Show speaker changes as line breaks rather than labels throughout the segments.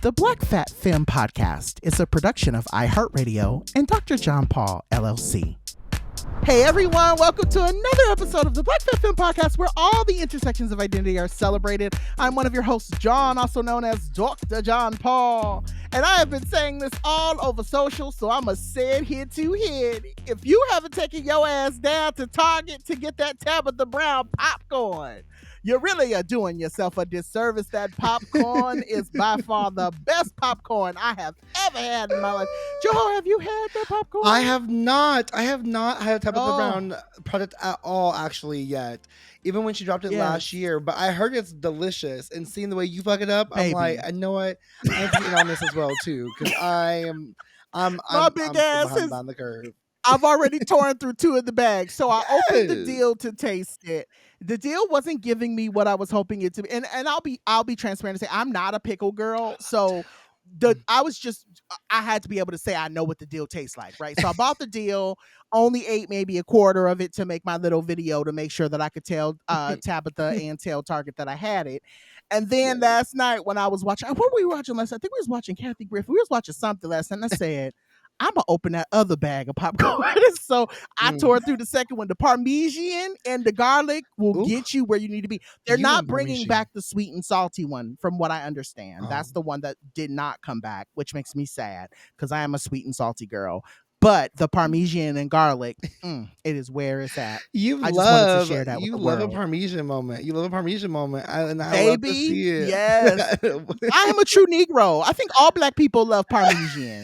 The Black Fat Femme Podcast is a production of iHeartRadio and Dr. John Paul, LLC. Hey everyone, welcome to another episode of the Black Fat Femme Podcast, where all the intersections of identity are celebrated. I'm one of your hosts, John, also known as Dr. John Paul. And I have been saying this all over social, so I'm going to say it here to hit. If you haven't taken your ass down to Target to get that Tabitha Brown popcorn, you really are doing yourself a disservice. That popcorn is by far the best popcorn I have ever had in my life. Joe, have you had that popcorn?
I have not had a Tabitha Brown product at all, actually, yet. Even when she dropped it last year. But I heard it's delicious. And seeing the way you fuck it up, I'm like, I know what? I'm eating on this as well, too. Because I'm
big ass is
on the curve.
I've already torn through 2 of the bags. So I opened the deal to taste it. The deal wasn't giving me what I was hoping it to be. And I'll be transparent and say I'm not a pickle girl. So I had to be able to say I know what the deal tastes like, right? So I bought the deal, only ate maybe a quarter of it to make my little video to make sure that I could tell Tabitha and tell Target that I had it. And then last night when I was watching, what were we watching last night? I think we was watching Kathy Griffin. We was watching something last night, and I said, I'm going to open that other bag of popcorn. So I tore through the second one. The Parmesan and the garlic will get you where you need to be. They're not bringing back the sweet and salty one, from what I understand. That's the one that did not come back, which makes me sad because I am a sweet and salty girl. But the Parmesan and garlic, it is where it's at.
I just wanted to share that with the world. A Parmesan moment. You love a Parmesan moment. I love to see it.
Yes. I am a true Negro. I think all Black people love Parmesan.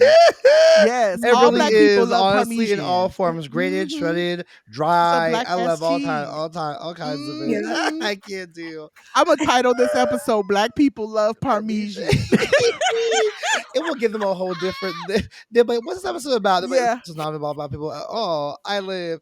Yes.
It
all
really
Black
is,
people love
honestly,
Parmesan.
in all forms. Grated, shredded, dry. I love all kinds of it. I can't do.
I'm going to title this episode, Black People Love Parmesan.
It will give them a whole different... But what's this episode about? It's not about Black people at all. I know.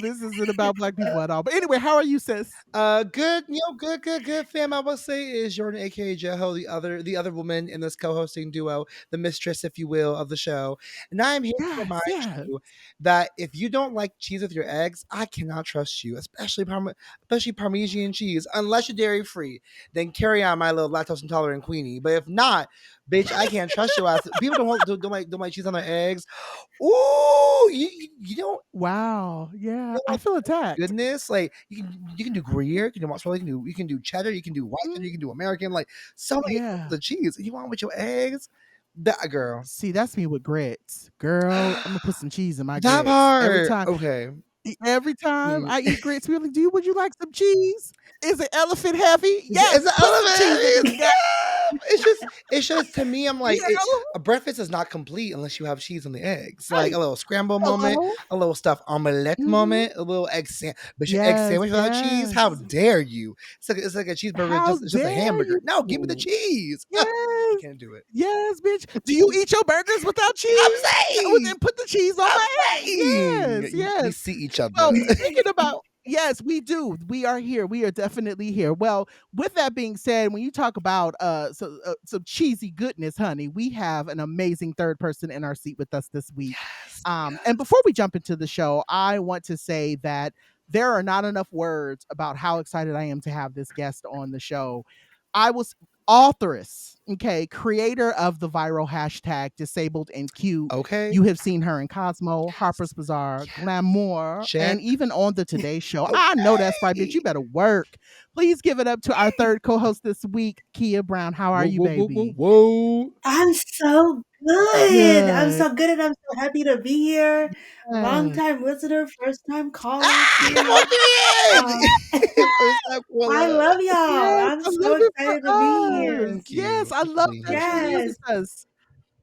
This isn't about Black people at all. But anyway, how are you, sis?
Good, good, fam. I will say is Jordan, aka Jeho, the other woman in this co-hosting duo, the mistress, if you will, of the show. And I'm here to remind you that if you don't like cheese with your eggs, I cannot trust you, especially Parmesan cheese, unless you're dairy free. Then carry on, my little lactose intolerant queenie. But if not, bitch, I can't trust you. People don't like cheese on their eggs. Ooh, you don't.
Wow, yeah, I feel attacked.
Goodness, like you can do Gruyere, you can do mozzarella, you can do cheddar, you can do white cheddar, you can do American, like so many the cheese. You want with your eggs, that girl.
See, that's me with grits, girl. I'm gonna put some cheese in my grits
every time. Okay.
Every time I eat grits, we're like, would you like some cheese? Is it elephant heavy? Yes,
it's an elephant heavy. It's just to me, I'm like, a breakfast is not complete unless you have cheese on the eggs. Like a little scramble moment, a little stuffed omelette moment, a little egg sandwich. But your egg sandwich without cheese? How dare you? It's like a cheeseburger, it's just a hamburger. No, give me the cheese.
Yes.
I can't do it.
Yes, bitch. Do you eat your burgers without cheese?
I'm saying.
Well, then put the cheese on my eggs. Yes.
We see each other.
Well, thinking about... Yes, we do. We are here. We are definitely here. Well, with that being said, when you talk about some cheesy goodness, honey, we have an amazing third person in our seat with us this week. And before we jump into the show, I want to say that there are not enough words about how excited I am to have this guest on the show. I was authoress, creator of the viral hashtag Disabled and Cute.
Okay.
You have seen her in Cosmo, Harper's Bazaar, Glamour, and even on the Today Show. I know that's right, bitch. You better work. Please give it up to our third co-host this week, Keah Brown. How are you, baby?
Whoa.
I'm so good. I'm so good, and I'm so happy to be here. Long time listener, first time caller. I love y'all. I'm so excited to be here.
Yes, I love that.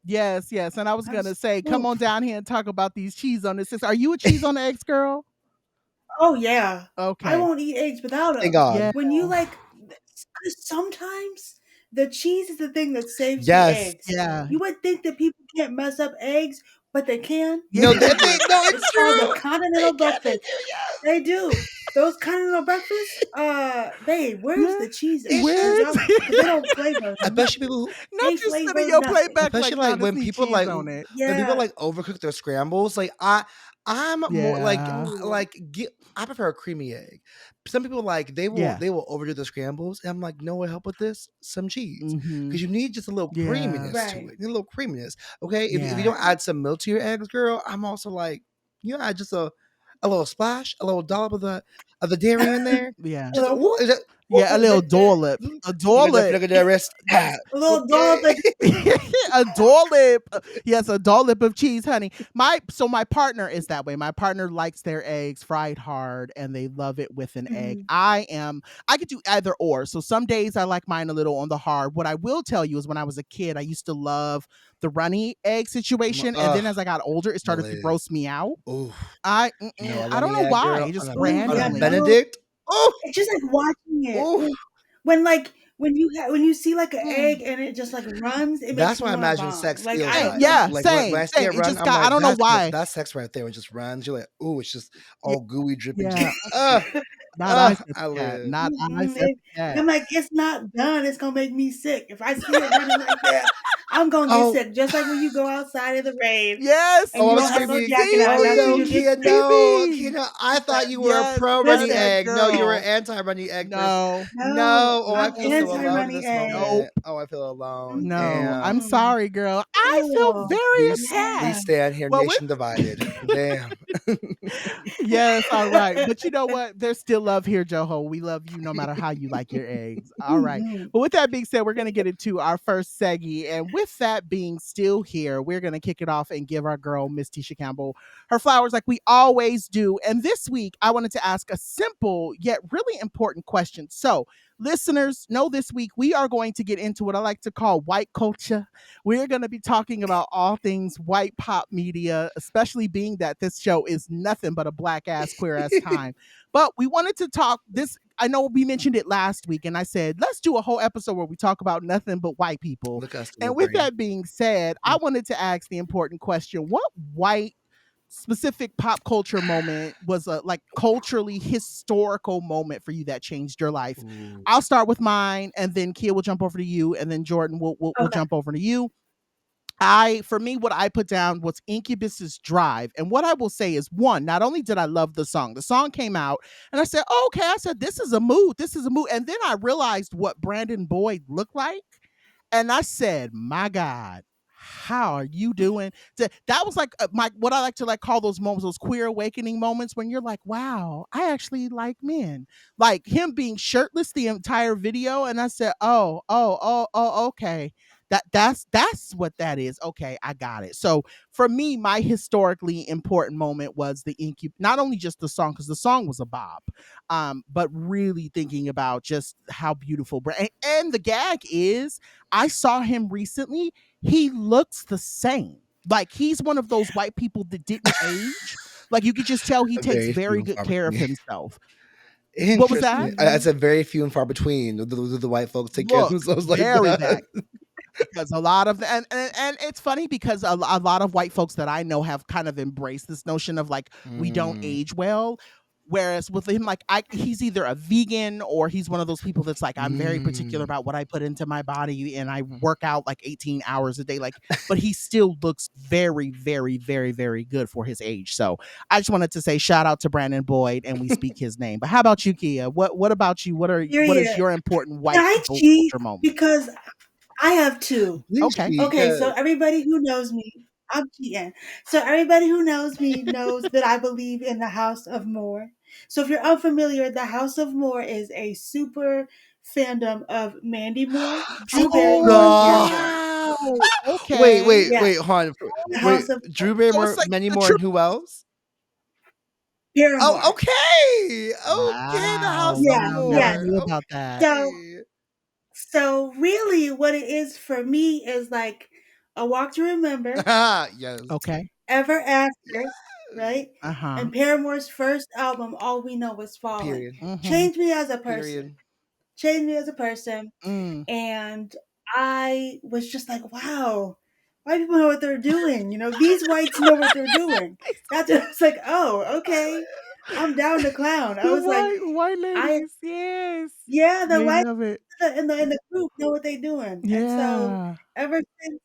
Yes. And I was going to say, come on down here and talk about these cheese on the eggs. Are you a cheese on the eggs girl?
Oh, yeah.
Okay.
I won't eat eggs without them.
Thank God.
Yeah.
When you because sometimes the cheese is the thing that saves the eggs.
Yeah.
You would think that people can't mess up eggs, but they can.
No, it's
true. Called the continental breakfast. They do. Those continental breakfasts, babe, where's the cheese?
Where's
they don't flavor.
Especially people who
not just sitting your playback,
especially
like
when people
on it.
when people overcook their scrambles. Like I I'm more
Yeah.
get I prefer a creamy egg. Some people like
Yeah.
they will overdo the scrambles, and I'm like, "No, what help with this? Some cheese, because
Mhm.
you need just a little
Yeah.
creaminess to
Right.
it. You need a little creaminess, okay? If you
Yeah.
don't add some milk to your eggs, girl, I'm also like, you add just a little splash, a little dollop of the dairy in there.
Yeah.
A
Just
little
ooh, is it ooh,
Yeah, a little doorlip. A doorlip.
look at that rest.
Yes.
Ah,
a little dollop
okay.
of
A doorlip. Yes, a doorlip of cheese, honey. My partner is that way. My partner likes their eggs fried hard and they love it with an egg.
mhm,
I could do either or. So some days I like mine a little on the hard. What I will tell you is when I was a kid, I used to love the runny egg situation, and then
Ugh,
as I got older, it
my
started to gross
legs.
me out.
Ooh, no, a
I don't
runny
know
egg,
why.
girl,
Just
ooh,
on a
yeah,
randomly.
no.
Benedict. Ooh,
It's just like watching it.
ooh.
Ooh. When you see like an egg and it just like runs, it makes
That's
me
what I
want to
imagine
vom.
sex
Like
feels
I
Same.
like.
Yeah,
Like when
same,
I see
same.
it
It
run,
just
I'm
got I
like,
don't know why.
that's sex right there. It just runs. You're like, ooh, it's just
Yeah,
all gooey, drippy.
yeah.
Ugh,
Not I said
I
that.
live.
Not I
mhm,
said
and
that.
I'm like, it's not done. It's gonna make me sick. If I see it running like that, I'm gonna get
Oh,
sick. Just like when you go outside in the rain
Yes,
and
oh,
you
I was
don't have no
screaming.
jacket
see
on,
Oh
that's when
no,
you get
me,
Keah,
sick.
see
no, Keah,
me.
no. I thought you were a
Yes,
pro
I'm
runny
Listen,
that
egg. No, you were an
girl.
anti runny egg person.
No,
no,
No. Oh, I
I'm
feel so
anti
alone in
runny
this
egg.
nope,
moment. Oh, I feel alone.
no. I'm
Damn.
Mm-mm.
sorry, girl. I feel
Oh,
very
We
yeah.
attacked.
stand here,
Well, with
nation divided. Damn.
yes, all right. But you know what? There's still love here, Joho. We love you no matter how you like your eggs. All right.
Mhm.
But with that being said, we're going to get into our first seggy. And with that being still here, we're going to kick it off and give our girl, Miss Tisha Campbell, her flowers like we always do. And this week, I wanted to ask a simple yet really important question. So, listeners, know this week we are going to get into what I like to call white culture. We're going to be talking about all things white pop media, especially being that this show is nothing but a black ass, queer ass time. But we wanted to talk this. I know we mentioned it last week, and I said, let's do a whole episode where we talk about nothing but white people.
Look us, the
And with
brain.
that being said, I wanted to ask the important question: what white specific pop culture moment was a like culturally historical moment for you that changed your life?
Ooh.
I'll start with mine, and then Kia will jump over to you, and then Jordan will
Okay.
jump over to you. For me, what I put down was Incubus's Drive. And what I will say is, one, not only did I love the song came out, and I said, oh, okay, I said, this is a mood, this is a mood. And then I realized what Brandon Boyd looked like. And I said, my God, how are you doing? That was like my what I like to like call those moments, those queer awakening moments when you're like, wow, I actually like men. Like him being shirtless the entire video, and I said, okay, that's what that is. Okay, I got it. So for me, my historically important moment was the incub. Not only just the song, because the song was a bop, but really thinking about just how beautiful. And the gag is, I saw him recently. He looks the same. Like he's one of those white people that didn't age. Like you could just tell he takes
Very few
very
and
good
far
care of
between.
himself. What was
Interesting.
that?
I
Mhm.
said very few and far between. The white folks take care of
Look,
themselves like
very
that.
bad. Because a lot of and it's funny because a lot of white folks that I know have kind of embraced this notion of like we don't
Mm,
age well. Whereas with him, like he's either a vegan or he's one of those people that's like I'm very particular
mm.
about what I put into my body and I work out like 18 hours a day. Like, but he still looks very, very, very, very good for his age. So I just wanted to say shout out to Brandon Boyd and we speak his name. But how about you, Kia? What about you? What is
Period.
your important
Can
white
I
people
cheat?
culture moment?
Because I have two.
Please
Okay.
cheat,
Okay,
yes.
so everybody who knows me, I'm cheating. So everybody who knows me knows that I believe in the House of More. So if you're unfamiliar, the House of More is a super fandom of Mandy Moore, Drew
Oh,
Barrymore, and
Oh,
Paramore.
wow. Okay.
Yeah,
hold on.
the
Wait,
House of More.
Drew
So it's
Barrymore,
like
many
the
more,
true.
and who else? Oh,
Paramore.
okay. Okay, the
Wow.
House of
Yeah,
Wow. Never
yeah.
More.
knew about that.
So
Okay.
so really what it is for me is like A Walk to Remember,
Yes.
Okay.
Ever After,
Yes.
right?
Uh-huh.
And Paramore's first album, All We Know Is Falling.
Period.
Mhm.
Changed me as a person.
Period.
Changed me as a person.
Mm.
And I was just like, wow, white people know what they're doing. You know, these whites know what they're doing. That's what I was like, oh, okay. I'm down to clown. I
The
was like,
white
I
ladies. Yes.
yeah, the
They
white
love it.
in the group know what they're doing. And so
Yeah.
ever since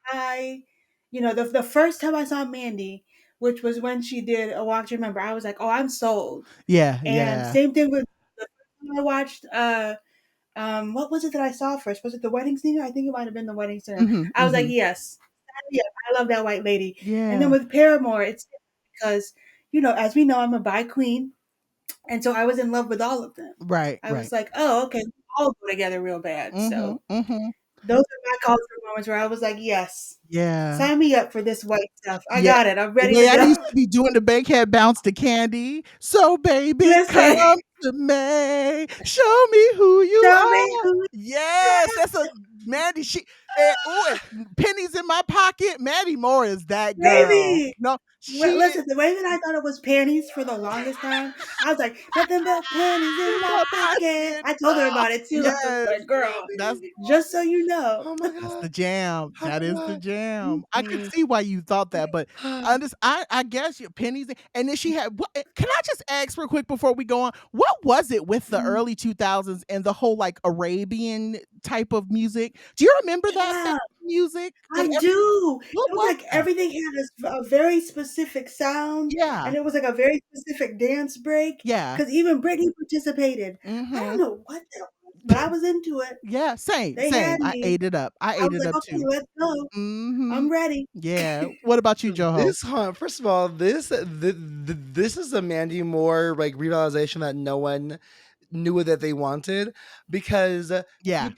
I, you know, the first time I saw Mandy which was when she did A Walk to Remember. I was like, oh, I'm sold.
Yeah,
And
yeah.
same thing with the first time I watched what was it that I saw first? Was it The Wedding Singer? I think it might have been The Wedding Singer.
Mhm,
I was like,
mhm.
yes. Yeah, I love that white lady. And then
Yeah.
with Paramore, it's because, as we know, I'm a bi queen. And so I was in love with all of them.
Right,
I was
right.
like, oh, okay, we all go together real bad.
Mhm,
So
mhm.
those are my cultural moments where I was like, yes,
Yeah.
sign me up for this white stuff. I
Yeah.
got it. I'm
The
ready to
way I
go.
used to be doing the Bankhead bounce to Candy. So baby,
Listen,
come to me, show me who you
show me
are.
who you
Yes, that's a Mandy. And pennies in my pocket. Maddie Moore is that girl.
baby.
No,
Well,
she is
listen, the way that I thought it was panties for the longest time, I was like, nothing but panties in
in
my
my
pocket.
pocket.
I told her
Oh,
about it too. I was
yes,
like, girl,
that's
just so you know.
Oh my
That's
god.
the jam.
Oh
That is
my
the
god.
jam. I could see why you thought that, but I guess your pennies and then she had what can I just ask real quick before we go on? What was it with the
Mhm.
early 2000s and the whole like Arabian type of music? Do you remember that
Yeah,
type of music?
I
Like
do.
what
It was
was
like
that?
everything had a very specific sound,
Yeah.
and it was like a very specific dance break.
Yeah.
Because even Britney participated. I don't
Mhm.
know what that was, but I was into it.
Yeah, same,
They had
same. I
me.
ate it up. I
I
ate
was
it
like,
up
okay,
too.
let's go.
Mhm.
I'm ready.
Yeah. What about you, Joho?
This huh, first of all, this is a Mandy Moore like realization that no one knew that they wanted because
Yeah.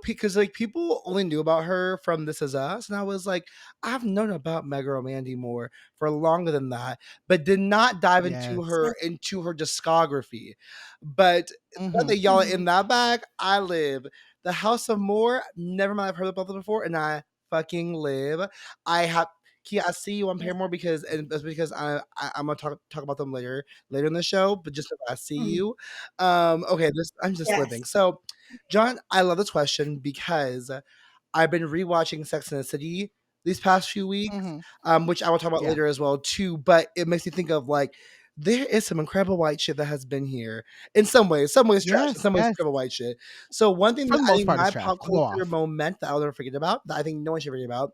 because like people only knew about her from This Is Us, and I was like, I've known about my girl Mandy Moore for longer than that, but did not dive
Yes.
into her discography. But now
Mhm.
that y'all are
Mhm.
in that bag, I live. The House of Moore, never mind, I've heard about them before, and I fucking live. I have Kia, I see you on
Yes.
Paramore because and that's because I'm gonna talk about them later in the show, but just so I see
Mhm.
you. Okay, this I'm just
Yes.
living. So, John, I love this question because I've been rewatching Sex and the City these past few weeks,
Mhm.
which I will talk about
Yeah.
later as well too. But it makes me think of like there is some incredible white shit that has been here in some ways trash, in
Yes,
some ways
yes.
incredible white shit. So one thing
For
that
the
I
most
think
part, it's
my
trash,
pop
but go
culture
off.
moment that I'll never forget about, that I think no one should forget about,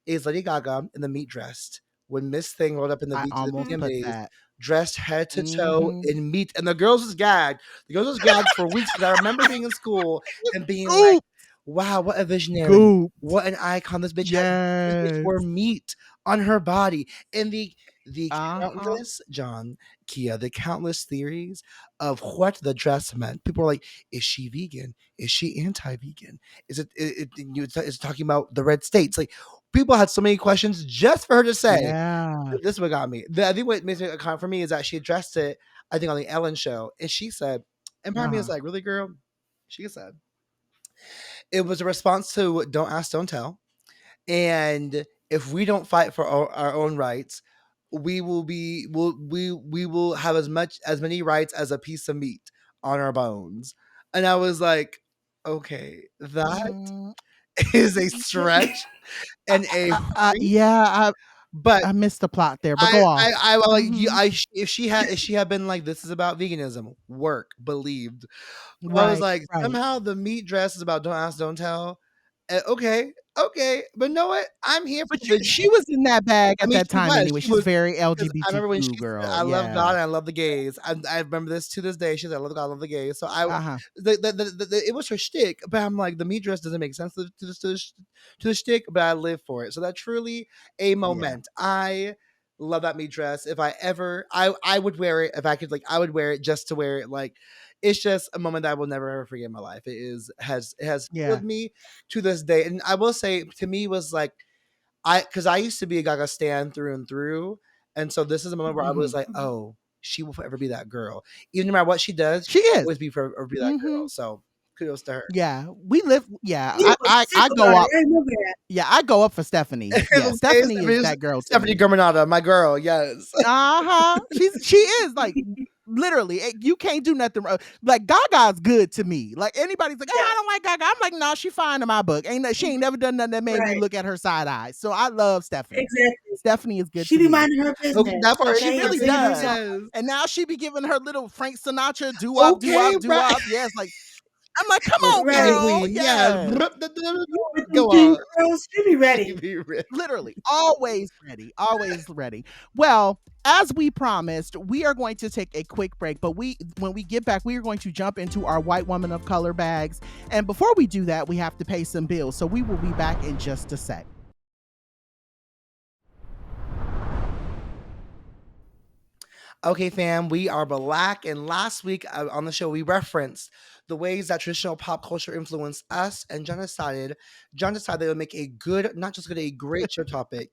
is Lady Gaga in the meat dress when Miss Thing rolled up in the
I
beach of the
almost
BM
Mhm.
put
days,
that.
dressed head to toe
Mhm.
in meat, and the girls was gagged. The girls was gagged for weeks because I remember being in school and being like,
Goop,
"Wow, what a visionary!
goop.
What an icon! This bitch
Yes.
wore meat on her body." And the
Uh-huh.
countless John Kia, the countless theories of what the dress meant. People were like, "Is she vegan? Is she anti-vegan? Is it talking about the red states?" Like people had so many questions just for her to say.
Yeah.
This is what got me. I think what makes it a con for me is that she addressed it, I think, on the Ellen show, and she said, and part of me is
Uh-huh.
like, really, girl? She said it was a response to "Don't Ask, Don't Tell," and if we don't fight for our own rights, we will have as many rights as a piece of meat on our bones. And I was like, okay, that
Mm,
is a stretch and a reach,
yeah,
but
I missed the plot there, but go off.
I like you.
Mhm.
If she had been like, this is about veganism, work, believed. But I was
Right,
like,
right.
somehow the meat dress is about don't ask, don't tell. Okay, okay, but know what? I'm here for
But
the
she
visual.
was in that bag
I
at
mean,
that
she
time
was.
anyway.
She
She's
was
very
because I remember when
LGBTQ
she said,
girl.
"I love God
Yeah.
and I love the gays." I remember this to this day. She said, "I love God, I love the gays." So
Uh-huh.
it was her shtick, but I'm like, the meat dress doesn't make sense to the shtick, but I live for it. So that's truly a
Yeah.
moment. I love that meat dress. If I ever, I would wear it if I could. Like, I would wear it just to wear it. Like, it's just a moment that I will never ever forget in my life. It has
Yeah.
with me to this day, and I will say to me was like because I used to be a Gaga stan through and through, and so this is a moment where I was
Mhm.
like, oh, she will forever be that girl. Even no matter what she does,
She
she'll
is.
always be forever be that girl.
Mhm.
So kudos to her.
Yeah. We live yeah,
You was sick
I go
about it.
up.
I remember that.
Yeah, I go up for Stephanie. Yeah,
Okay,
Stephanie is that girl to
Stephanie
me.
Germanata, my girl. Yes.
Uh-huh. She is like literally you can't do nothing wrong. Like Gaga's good to me. Like anybody's like, oh, I
Yes.
don't like Gaga. I'm like, no, she fine in my book. She
Mhm.
ain't never done nothing that made me
Right.
look at her side eye. So I love Stephanie.
Exactly.
Stephanie is good
She
to
be
me.
minding her
Okay,
business,
that part.
She
okay, and
really
singing her
does.
song.
Yes.
And now she be giving her little Frank Sinatra doo wop, doo
Okay,
wop, doo
right.
wop. Yes, like I'm like, "Come
Oh,
on,
Indian
Right.
girl."
Queen, yeah.
Yes.
You with them
Go
king
on.
girls, she be ready.
Be real.
Literally, always ready, always ready. Well, as we promised, we are going to take a quick break, but when we get back, we are going to jump into our white woman of color bags. And before we do that, we have to pay some bills. So we will be back in just a sec.
Okay, fam, we are black. And last week on the show, we referenced the ways that traditional pop culture influenced us. And John decided it would make a good, not just good, a great show topic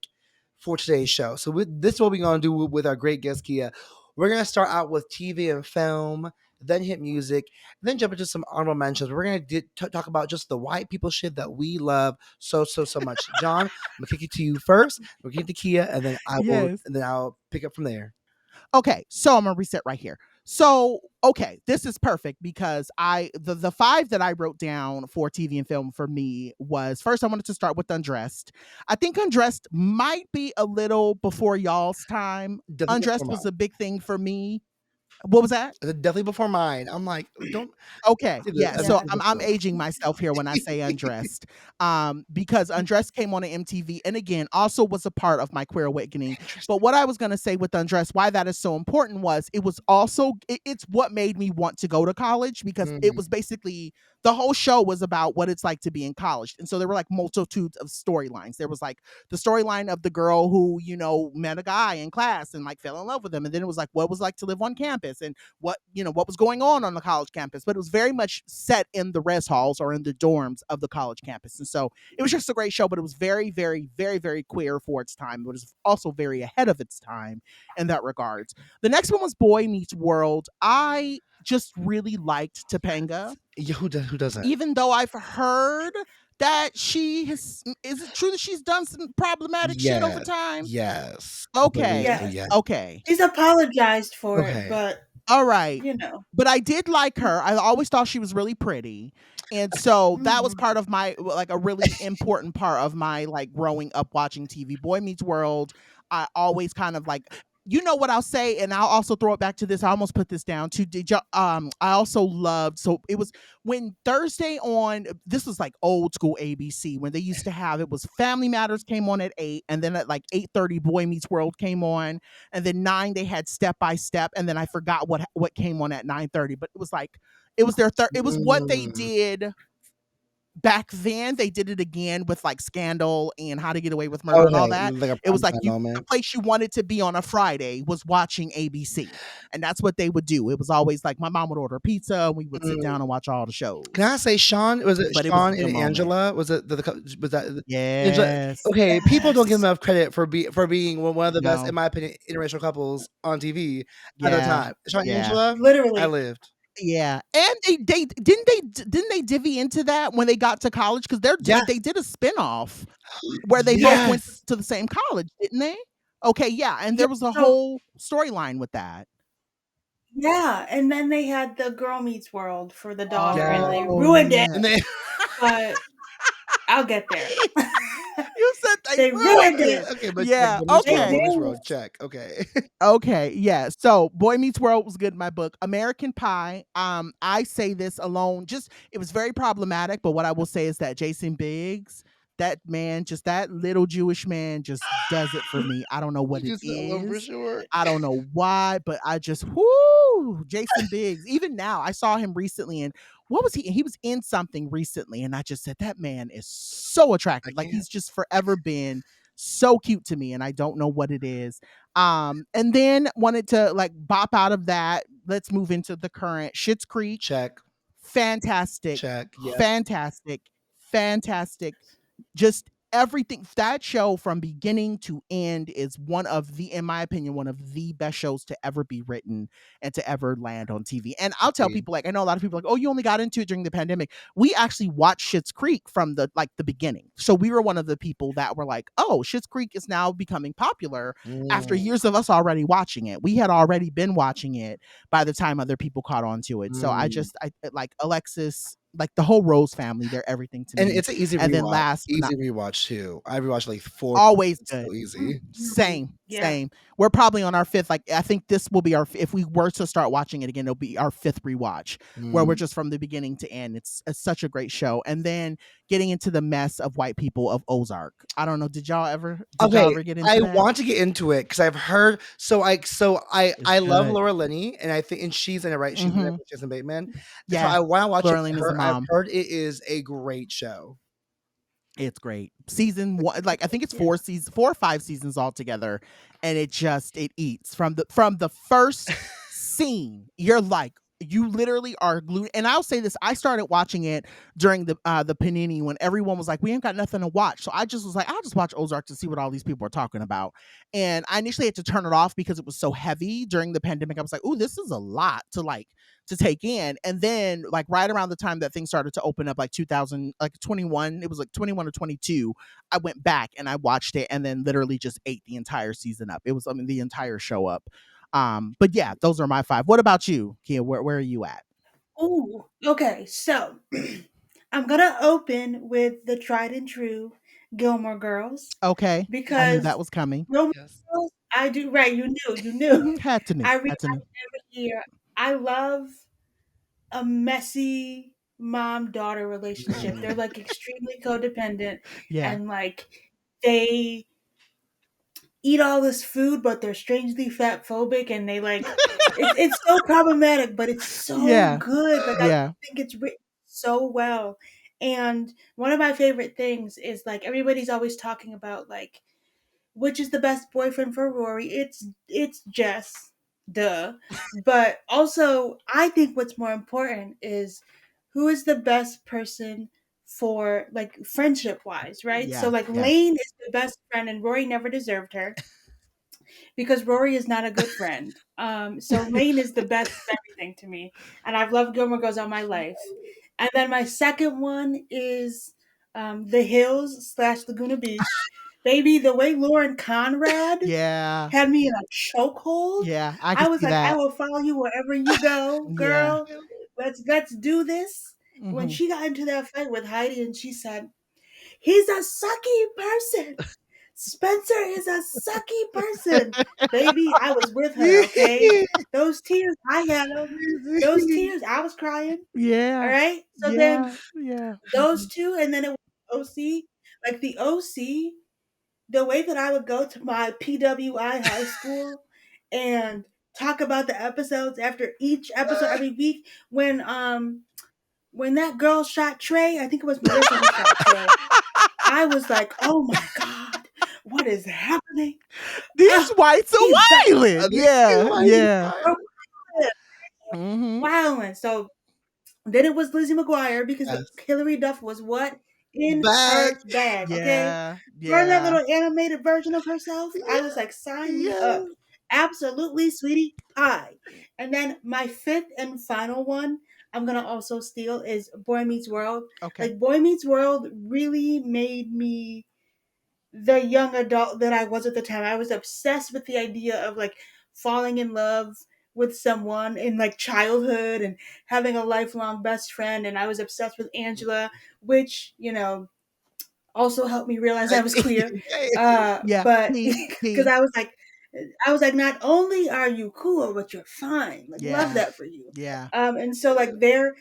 for today's show. So this is what we're going to do with our great guest, Keah. We're going to start out with TV and film, then hit music, then jump into some honorable mentions. We're going to talk about just the white people shit that we love so much. John, I'm going to kick it to you first. We'll kick it to Keah, and then
Yes.
I'll pick up from there.
Okay, so I'm gonna reset right here. So, okay, this is perfect because the five that I wrote down for TV and film for me was first I wanted to start with Undressed. I think Undressed might be a little before y'all's time.
Definitely before
Undressed was
mine.
a big thing for me. What was that?
Definitely before mine. I'm like, don't
Okay,
say
yeah.
I've
So
Yes.
seen this
I'm
film.
aging myself here when I say Undressed, because Undressed came on an MTV, and again, also was a part of my queer awakening.
Interesting.
But what I was going to say with Undressed, why that is so important was it was also it's what made me want to go to college because it
Mhm.
was basically the whole show was about what it's like to be in college, and so there were like multitudes of storylines. There was like the storyline of the girl who met a guy in class and like fell in love with him, and then it was like what it was like to live on campus and what was going on the college campus, but it was very much set in the res halls or in the dorms of the college campus. And so it was just a great show, but it was very, very, very, very queer for its time. It was also very ahead of its time in that regards. The next one was Boy Meets World. I just really liked Topanga,
Yeah, who doesn't?
even though I've heard that she has. Is it true that she's done some problematic shit over
Yes.
time?
Yes. I believe
Okay.
so,
Yes.
yeah.
Okay.
She's apologized for it,
Okay.
but
All right.
you know.
But I did like her. I always thought she was really pretty. And so that was
Mhm.
part of my like a really important part of my like growing up watching TV. Boy Meets World. I always kind of like what I'll say, and I'll also throw it back to this. I almost put this down too. I also loved so it was when Thursday on this was like old school ABC when they used to have it was Family Matters came on at 8, and then at like 8:30 Boy Meets World came on, and then 9 they had Step by Step, and then I forgot what came on at 9:30, but it was like it was it was what they
Mm.
did back then. They did it again with like Scandal and How to Get Away with Murder and all
Okay,
that.
like a
It was
prime
like
time
the
moment.
place you wanted to be on a Friday was watching ABC. And that's what they would do. It was always like my mom would order pizza and we would sit
Mm.
down and watch all the
Can
shows.
I say Sean? Was it
But it was a
Sean
good
and
moment.
Angela? Was that Angela?
Yes.
Okay, people don't give
Yes.
them enough credit for being one of the best, in
No.
my opinion, interracial couples on TV at the
Yeah.
time. Sean and
Yeah.
Angela, I
Literally.
lived.
Yeah, and they divvy into that when they got to college because
Yes.
they did a spinoff where they both went
Yes.
to the same college, didn't they? Okay, yeah, and
Yeah,
there was a
so
whole storyline with that.
yeah, and then they had the Girl Meets World for the daughter, and they
Oh,
ruined it,
yeah.
And then
but I'll get there.
You said they
They
ruined
ruined
it.
it.
okay, but check,
Yeah,
They
Boy
okay.
Meets
did.
World, check. Okay.
Okay, yeah. So Boy Meets World was good in my book. American Pie. I say this alone. Just it was very problematic, but what I will say is that Jason Biggs, that man, just that little Jewish man, just does it for me. I don't know
You
what it
just fell in love for
is.
sure.
I don't know why, but I just whoo Jason Biggs. Even now, I saw him recently, and what was he? He was in something recently, and I just said that man is so
I
attractive. Like
can't.
he's just forever been so cute to me, and I don't know what it is. And then wanted to like bop out of that. Let's move into the current Schitt's Creek.
Check.
Fantastic,
Check. Yeah.
fantastic, fantastic. Just everything that show from beginning to end is one of the in my opinion one of the best shows to ever be written and to ever land on TV. And I'll tell
Agreed.
people like I know a lot of people are like, oh, you only got into it during the pandemic. We actually watched Schitt's Creek from the beginning. So we were one of the people that were like, oh, Schitt's Creek is now becoming popular after
Mm,
years of us already watching it. We had already been watching it by the time other people caught on to it. So
mm.
I like Alexis, like the whole Rose family, they're everything to
And
me.
it's an easy
And then
rewatch.
last but not
Easy rewatch too. I rewatched like 4
always
times.
good.
So easy.
Mhm.
Same.
Yeah.
Same. We're probably on our 5th, like, I think this will be our if we were to start watching it again, it'll be our 5th rewatch, where we're
Mhm.
just from the beginning to end. It's such a great show, and then getting into the mess of white people of Ozark. I don't know, did y'all
Okay,
ever get into
I
that?
want to get into it because 'cause I've heard
It's
I love
good.
Laura Linney, and I think and she's in it, right? She's in it
Mhm.
with Jason Bateman, and so
Yeah.
I wanna watch it
Laura Linney's the
with her. I've
mom.
heard it is a great show.
It's great. Season 1, like, I think it's
Yeah.
4 or 5 seasons altogether, and it eats from the first scene. You're like, you literally are glued. And I'll say this, I started watching it during the panini when everyone was like, "We ain't got nothing to watch." So I just was like, "I'll just watch Ozark to see what all these people are talking about." And I initially had to turn it off because it was so heavy during the pandemic. I was like, "Ooh, this is a lot to take in." And then, like, right around the time that things started to open up, like 2000, like 21, it was like 21 or 22, I went back and I watched it and then literally just ate the entire season up. It was, I mean, the entire show up. But yeah, those are my 5. What about you, Kia? Where are you at?
Ooh, okay. So I'm gonna open with the tried and true Gilmore Girls
Okay, I knew that
because
was coming.
Gilmore
Yes.
Girls, I do right. You knew.
Mhm, had to knew,
I
had to
rewatch
knew.
every year. I love a messy mom-daughter relationship. They're
Mhm.
like extremely codependent
Yeah,
and like they eat all this food, but they're strangely fat phobic, and they like it's so problematic, but it's so
yeah,
good. Like I
yeah,
think it's written so well. And one of my favorite things is like everybody's always talking about like which is the best boyfriend for Rory. It's Jess, duh. But also, I think what's more important is who is the best person for like friendship wise, right? So
yeah,
like
yeah.
Lane is the best friend, and Rory never deserved her because Rory is not a good friend. So Lane is the best of everything to me, and I've loved Gilmore Girls all my life. And then my second one is The Hills slash Laguna Beach. Baby, the way Lauren Conrad
Yeah,
had me in a chokehold,
yeah, I
I
can
was
see
like, I
that.
will follow you wherever you go,
Yeah.
girl. Let's do this. When
Mhm.
she got into that fight with Heidi and she said, he's a sucky person. Spencer is a sucky person. Baby, I was with her, okay? Those tears, I had them. Those tears, I was crying. All
Yeah,
right? So then
yeah, yeah.
those two, and then it was OC. Like the OC, the way that I would go to my PWI high school and talk about the episodes after each episode every week when that girl shot Trey, I think it was Melissa who shot Trey. I was like, "Oh my god, what is happening?
These
Ah,
whites
he's back."
are wildin'.
This is
Yeah,
why you
yeah.
fire.
Mhm.
Wilding. So then it was Lizzie McGuire because
Yes.
Hilary Duff was what? In
Back.
her bag, okay?
Yeah,
For that
yeah,
little animated version of herself, I was like, sign me
yeah.
up. Absolutely, sweetie pie. And then my fifth and final one, I'm gonna also steal is Boy Meets World.
Okay.
Like Boy Meets World really made me the young adult that I was at the time. I was obsessed with the idea of like falling in love with someone in like childhood and having a lifelong best friend. And I was obsessed with Angela, which, also helped me realize I was queer.
Yeah.
But
P,
because
P.
I was like, not only are you cool, but you're fine. Like, love
Yeah,
that for you.
yeah.
And so like their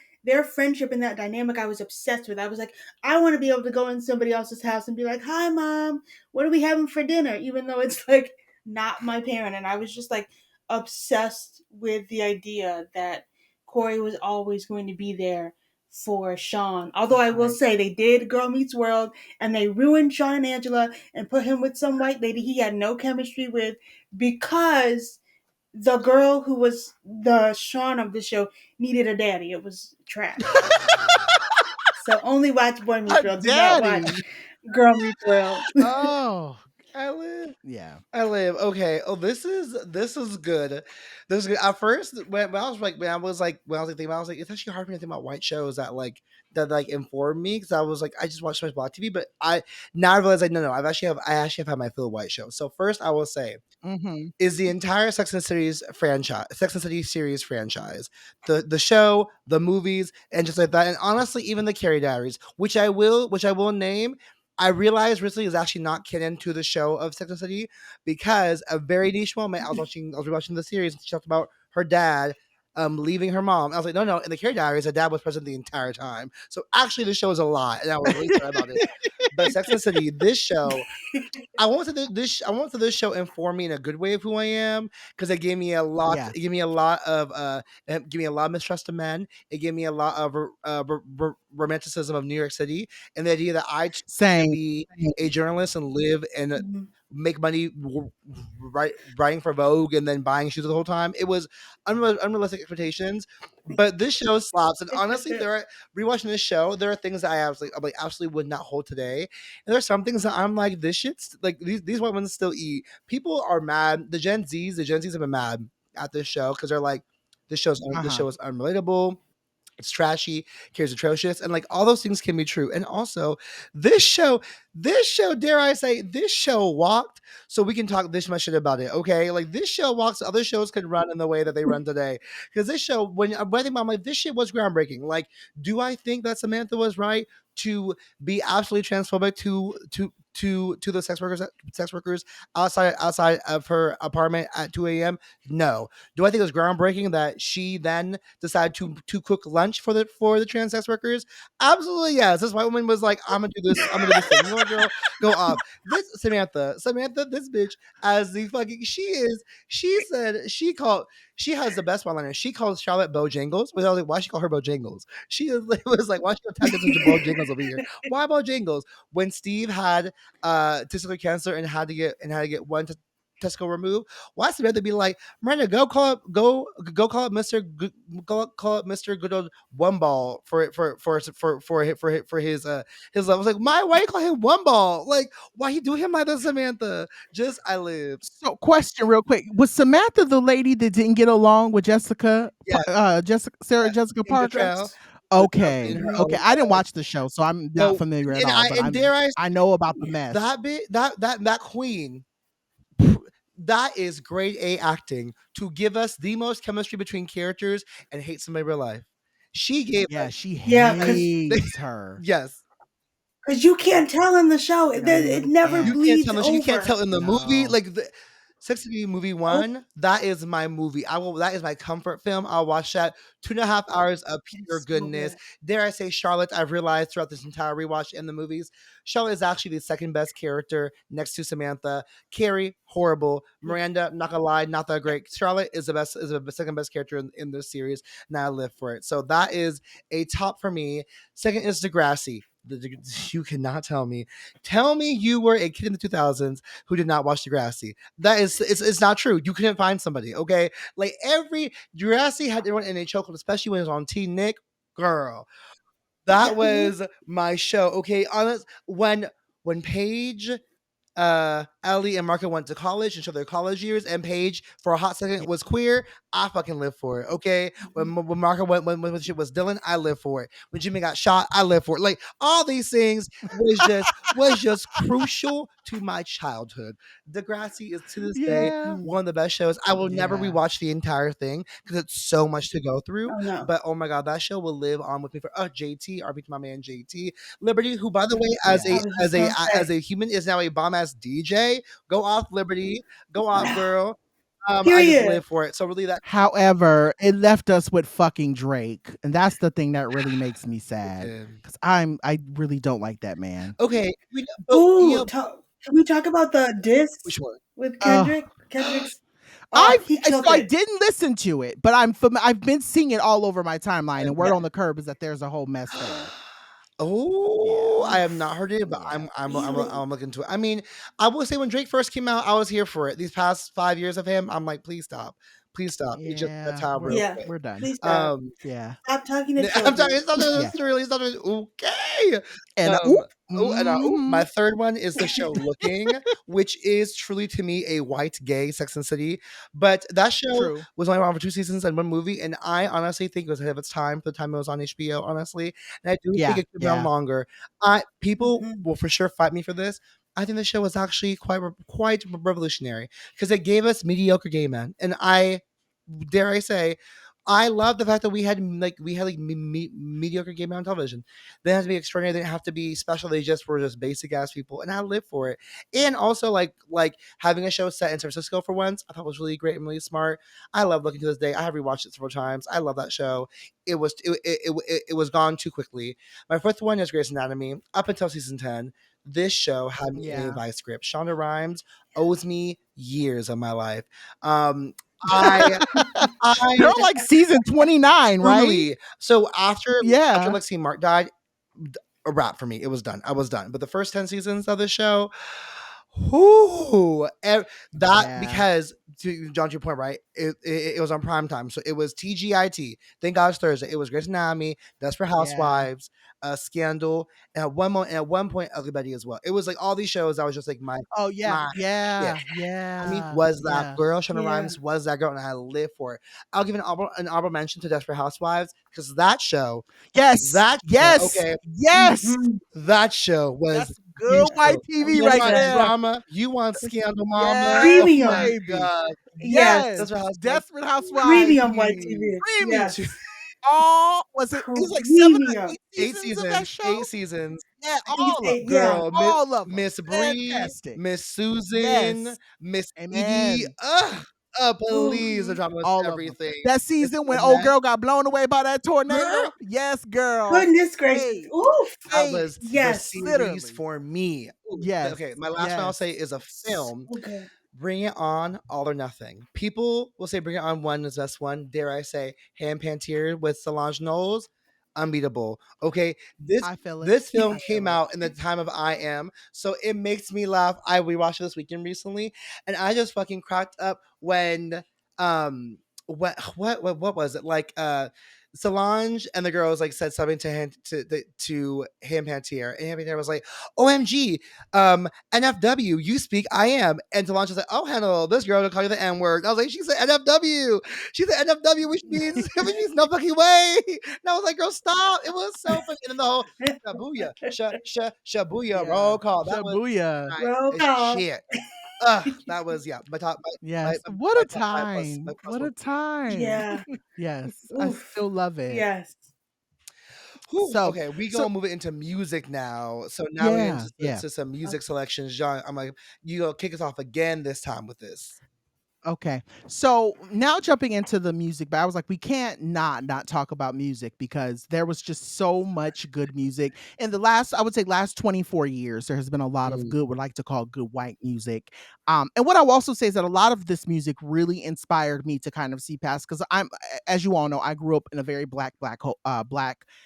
friendship and that dynamic, I was obsessed with. I was like, I want to be able to go in somebody else's house and be like, "Hi, mom, what are we having for dinner?" Even though it's like not my parent. And I was just like obsessed with the idea that Corey was always going to be there for Sean. Although I will
Right.
say they did Girl Meets World and they ruined Sean and Angela and put him with some white lady he had no chemistry with because the girl who was the Sean of the show needed a daddy. It was trash. So only watch Boy Meets
A
World. Do not watch
daddy.
Girl Meets World.
Oh,
I live.
yeah.
I live. Okay. Oh, this is good. This is good. At first, when I was like thinking about, I was like, it's actually hard for me to think about white shows that like inform me because I was like, I just watch so much Black TV, but I now I realize like no, I actually have had my fill of white shows. So first, I will say
Mhm.
is the entire Sex and City series franchise, the show, the movies, and just like that, and honestly, even the Carrie Diaries, which I will name. I realized recently is actually not canon to the show of Sex and the City because a very niche moment. I was rewatching the series and she talked about her dad leaving her mom. I was like, no, no. In the Care Diaries, her dad was present the entire time. So actually, the show is a lot, and I was really sorry about it. But Sex and the City, this show, I want to this show inform me in a good way of who I am because it gave me a lot.
Yeah.
It gave me a lot of it gave me a lot of mistrust of men. It gave me a lot of romanticism of New York City and the idea that I too can
Same.
be a journalist and live and
Mhm.
make money writing for Vogue and then buying shoes the whole time. It was unrealistic expectations. But this show slaps, and honestly, there are rewatching this show. There are things that I'm like absolutely would not hold today, and there's some things that I'm like, this shit's like these white ones still eat. People are mad. The Gen Zs have been mad at this show because they're like, this
Uh-huh.
show is unrelatable. It's trashy, care's atrocious, and like all those things can be true. And also, this show, dare I say, this show walked so we can talk this much shit about it. Okay, like this show walks, so other shows could run in the way that they run today. Because this show, when I think about, it, I'm like, this shit was groundbreaking. Like, do I think that Samantha was right to be absolutely transphobic to the sex workers outside of her apartment at 2 a.m.? No. Do I think it was groundbreaking that she then decided to cook lunch for the trans sex workers? Absolutely yes. This white woman was like, I'm gonna do this. I'm gonna do this thing. You know what, girl? Go off. This Samantha, this bitch, as the fucking she is. She said she has the best one liner. She calls Charlotte Bojangles. I was like, why she call her Bojangles? She is, was like, why she attack us with Bojangles over here? Why Bojangles? When Steve had testicular cancer and had to get one testicle removed, why Samantha be like, Miranda, go call up call up Mr. Good old One Ball for his love. I was like, why you call him One Ball? Like, why you do him like that, Samantha? Just I live.
So, question real quick. Was Samantha the lady that didn't get along with
Yeah,
Sarah Jessica
in
Parker?
Betrayal in
Okay.
her
Okay.
own
I didn't
show.
watch the show, so I'm not
No,
familiar at all, but
and dare I
I know about the mess.
that bit that queen that is grade A acting to give us the most chemistry between characters and hate somebody in real life. She gave
Yeah,
us
she
Yeah, because
hates her.
yes.
you can't tell in the show. It
You
never
You
can't.
can't
bleeds
tell no, you can't
over.
tell in the movie
No.
like the Sex and the City movie
Nope.
one. That is my movie. I will. That is my comfort film. I'll watch that 2.5 hours of pure
It's so
goodness.
good.
Dare I say, Charlotte? I've realized throughout this entire rewatch in the movies, Charlotte is actually the second best character next to Samantha. Carrie, horrible. Miranda, not gonna lie, not that great. Charlotte is the second best character in this series, and I live for it. So that is a top for me. Second is Degrassi. You cannot tell me you were a kid in the 2000s who did not watch Degrassi. That is, it's not true. You couldn't find somebody, okay? Like every Degrassi had everyone in a chokehold, especially when it was on Teen Nick. Girl, that
Yeah.
was my show. Okay, honest when Paige Ellie and Marco went to college and showed their college years, and Paige for a hot second
Yeah.
was queer. I fucking live for it. Okay,
Mhm.
when Marco went when shit was Dylan, I live for it. When Jimmy got shot, I live for it. Like all these things was just crucial to my childhood. Degrassi is to this day
Yeah.
Mm.
one of the best shows. I will never
Yeah.
rewatch the entire thing because it's so much to go through.
Oh no.
But oh my god, that show will live on with me for JT, RP to my man JT. Liberty, who by the way,
Yeah.
I was just gonna
as
say.
a human is now a bomb ass DJ. Go off, Liberty. Go off, girl. I just
Period.
live for it. So really, that
However, it left us with fucking Drake, and that's the thing that really makes me
it
sad
did.
because I really don't like that man.
Okay, but you
Ooh,
know
can we talk about the
which
diss
one?
with
Uh,
Kendrick? Kendrick's
Oh,
he killed
I
it.
didn't listen to it, but I've been seeing it all over my timeline, and
Yeah.
word on the curb is that there's a whole mess there.
oh,
Yeah.
I have not
Oof.
heard it, but
Yeah.
Really?
I'm looking into it. I mean, I will say when Drake first came out, I was here for it. These past 5 years of him, I'm like, please stop. It just that's
Yeah.
how real
Yeah.
quick.
We're done.
Please stop.
Um,
Yeah.
Stop talking to
I'm talking.
children.
It's not.
Yeah.
It's really. It's not. Okay.
And
Um.
oop.
My
Mhm.
third one is the show Looking, which is truly to me a white gay Sex and the City. But that show
True.
was only around for 2 seasons and one movie, and I honestly think it was ahead of its time for the time it was on HBO. Honestly, and I do think
Yeah.
it could be on
Yeah.
longer. I People
Mhm.
will for sure fight me for this. I think the show was actually quite revolutionary because it gave us mediocre gay men, and I dare I say I love the fact that we had mediocre gay men on television. They didn't have to be extraordinary. They didn't have to be special. They just were just basic ass people, and I live for it. And also like having a show set in San Francisco for once, I thought was really great and really smart. I love looking to this day. I have rewatched it several times. I love that show. It was gone too quickly. My fifth one is Grey's Anatomy. Up until season 10, this show had me in a
Yeah.
vice grip. Shonda Rhimes owes me years of my life. Um, I I
Girl, like season 29, right?
truly. So after
Yeah.
Lexi Mark died, a wrap for me. It was done. I was done. But the first 10 seasons of the show, whoo, that
Yeah.
because to John, to your point, right? It was on prime time, so it was TGIT. Thank God it's Thursday. It was Grey's Anatomy, Desperate
Yeah.
Housewives, Scandal, and at one point, Everybody as well. It was like all these shows. I was just like
Oh, yeah.
my shit.
Yeah.
I
Yeah.
was that
Yeah.
girl. Shonda
Yeah.
Rhimes was that girl, and I live for it. I'll give an honorable mention to Desperate Housewives because that show,
Yes. Yes.
okay,
Yes.
Mhm.
that show was
That's good white
beautiful.
TV
You
right
want
Yes.
there.
drama? You want scandal, mama? Oh
Yes,
my
Premium.
baby.
god!
Yes.
Yes.
Desperate Housewives,
Desperate Housewives.
Premium white
queen.
TV.
Premium.
Two,
Yes.
All was it was like 7 or
Premium.
8 seasons of that
eight
show?
seasons.
Yeah,
I think it's
all of
eight.
them.
Yeah.
Girl,
All of them.
Miss Bree,
Fantastic.
Miss Susan,
Yes.
Miss Edie.
Amen.
Ugh, please, the
Mhm.
drama was
All of them.
everything.
That
Miss
season when old
Annette,
girl got blown away by that
girl,
tornado? Yes, girl.
Goodness gracious.
Faith.
Oof.
that
Faith.
was the
Yes.
series
Literally.
for me. Ooh,
Yes.
okay, my last one I'll
Yes.
say is a film.
So good.
Bring It On, All or Nothing. People will say Bring It On one is the best one. Dare I say Hand Pantier with Solange Knowles? Unbeatable. Okay,
I feel it.
this film
I
came
feel it.
out in the time of I Am, so it makes me laugh. We watched it this weekend recently, and I just fucking cracked up when what was it like Solange and the girls like said something to Ham Pantier, and Ham Pantier was like, "OMG, NFW, you speak I am." And Solange was like, "Oh, Hannah, this girl will call you the N word." I was like, "She said NFW. She said NFW, which means which means no fucking way." And I was like, "Girl, stop!" It was so funny. And then the whole shabuya, shabuya
Yeah.
roll call. That was
Shabuya.
my
Roll call.
shit. That was yeah.
Yes. What
My
a
top five plus
time.
my plus
What
one.
a time.
Yeah.
Yes. I
Oof.
still love it.
Yes.
Whew,
So
okay, we
so
gonna move it into music now. So now we
yeah,
into
yeah.
some
Okay.
music selections. John, I'm like, you gonna kick us off again this time with this.
Okay. So now jumping into the music, but I was like, we can't not talk about music because there was just so much good music in the last, I would say, last 24 years. There has been a lot of
Mm,
good, what I like to call good white music. And what I will also say is that a lot of this music really inspired me to kind of see past because as you all know, I grew up in a very black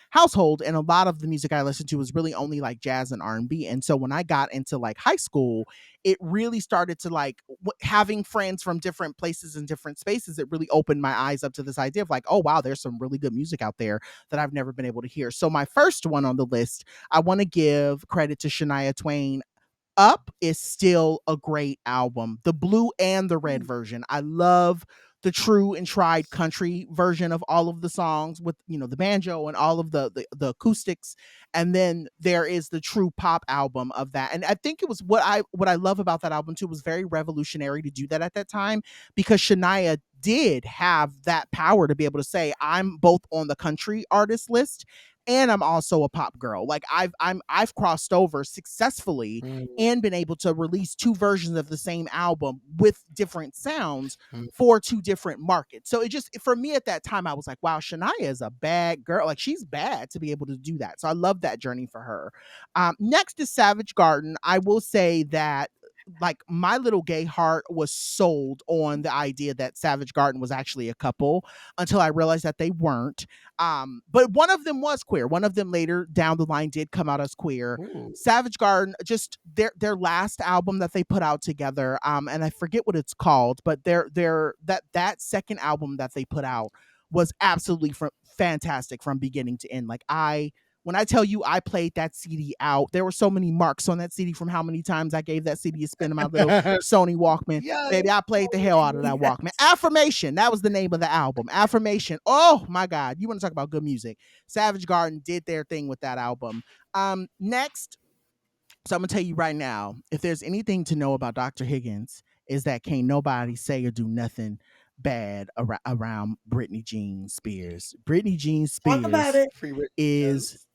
household, and a lot of the music I listened to was really only like jazz and R&B. And so when I got into like high school, it really started to like having friends from different places and different spaces. It really opened my eyes up to this idea of like, oh wow, there's some really good music out there that I've never been able to hear. So my first one on the list, I want to give credit to Shania Twain. Up is still a great album. The blue and the red version. I love the true and tried country version of all of the songs with the banjo and all of the acoustics, and then there is the true pop album of that. And I think it was what I love about that album too was very revolutionary to do that at that time because Shania did have that power to be able to say I'm both on the country artist list and I'm also a pop girl. Like I've crossed over successfully
mm,
and been able to release two versions of the same album with different sounds
mm,
for two different markets. So it just for me at that time I was like, wow, Shania is a bad girl. Like she's bad to be able to do that. So I love that journey for her. Next is Savage Garden. I will say that like my little gay heart was sold on the idea that Savage Garden was actually a couple until I realized that they weren't. But one of them was queer. One of them later down the line did come out as queer.
ooh,
Savage Garden, just their last album that they put out together, and I forget what it's called, but their that second album that they put out was absolutely fantastic from beginning to end. Like when I tell you I played that CD out, there were so many marks on that CD from how many times I gave that CD a spin in my little Sony Walkman.
yes.
Baby, I played the hell out of that Walkman.
Yes.
Affirmation, that was the name of the album. Affirmation. Oh my God, you want to talk about good music? Savage Garden did their thing with that album. Next, so I'm gonna tell you right now, if there's anything to know about Dr. Higgins, is that can't nobody say or do nothing bad around Britney Jean Spears. Britney Jean
Talk about
Spears
it.
Free Britney,
is
yes.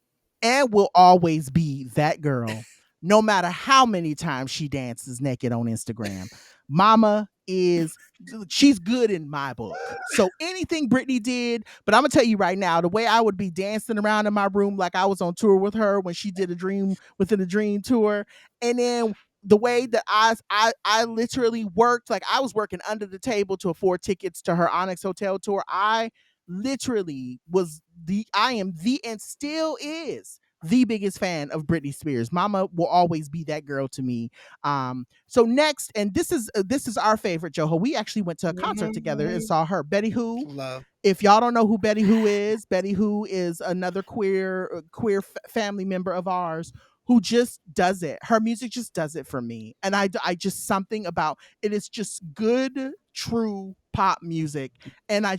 and will always be that girl, no matter how many times she dances naked on Instagram. Mama is she's good in my book. So anything Britney did, but I'm gonna tell you right now, the way I would be dancing around in my room like I was on tour with her when she did a Dream Within a Dream tour, and then the way that I literally worked, like I was working under the table to afford tickets to her Onyx Hotel tour. I literally was I am the and still is the biggest fan of Britney Spears. Mama will always be that girl to me. So next, and this is our favorite, Joho. We actually went to a concert together and
Mhm.
saw her, Betty Who.
Love.
If y'all don't know who Betty Who is, Betty Who is another family member of ours who just does it. Her music just does it for me, and I just something about it is just good, true pop music, and I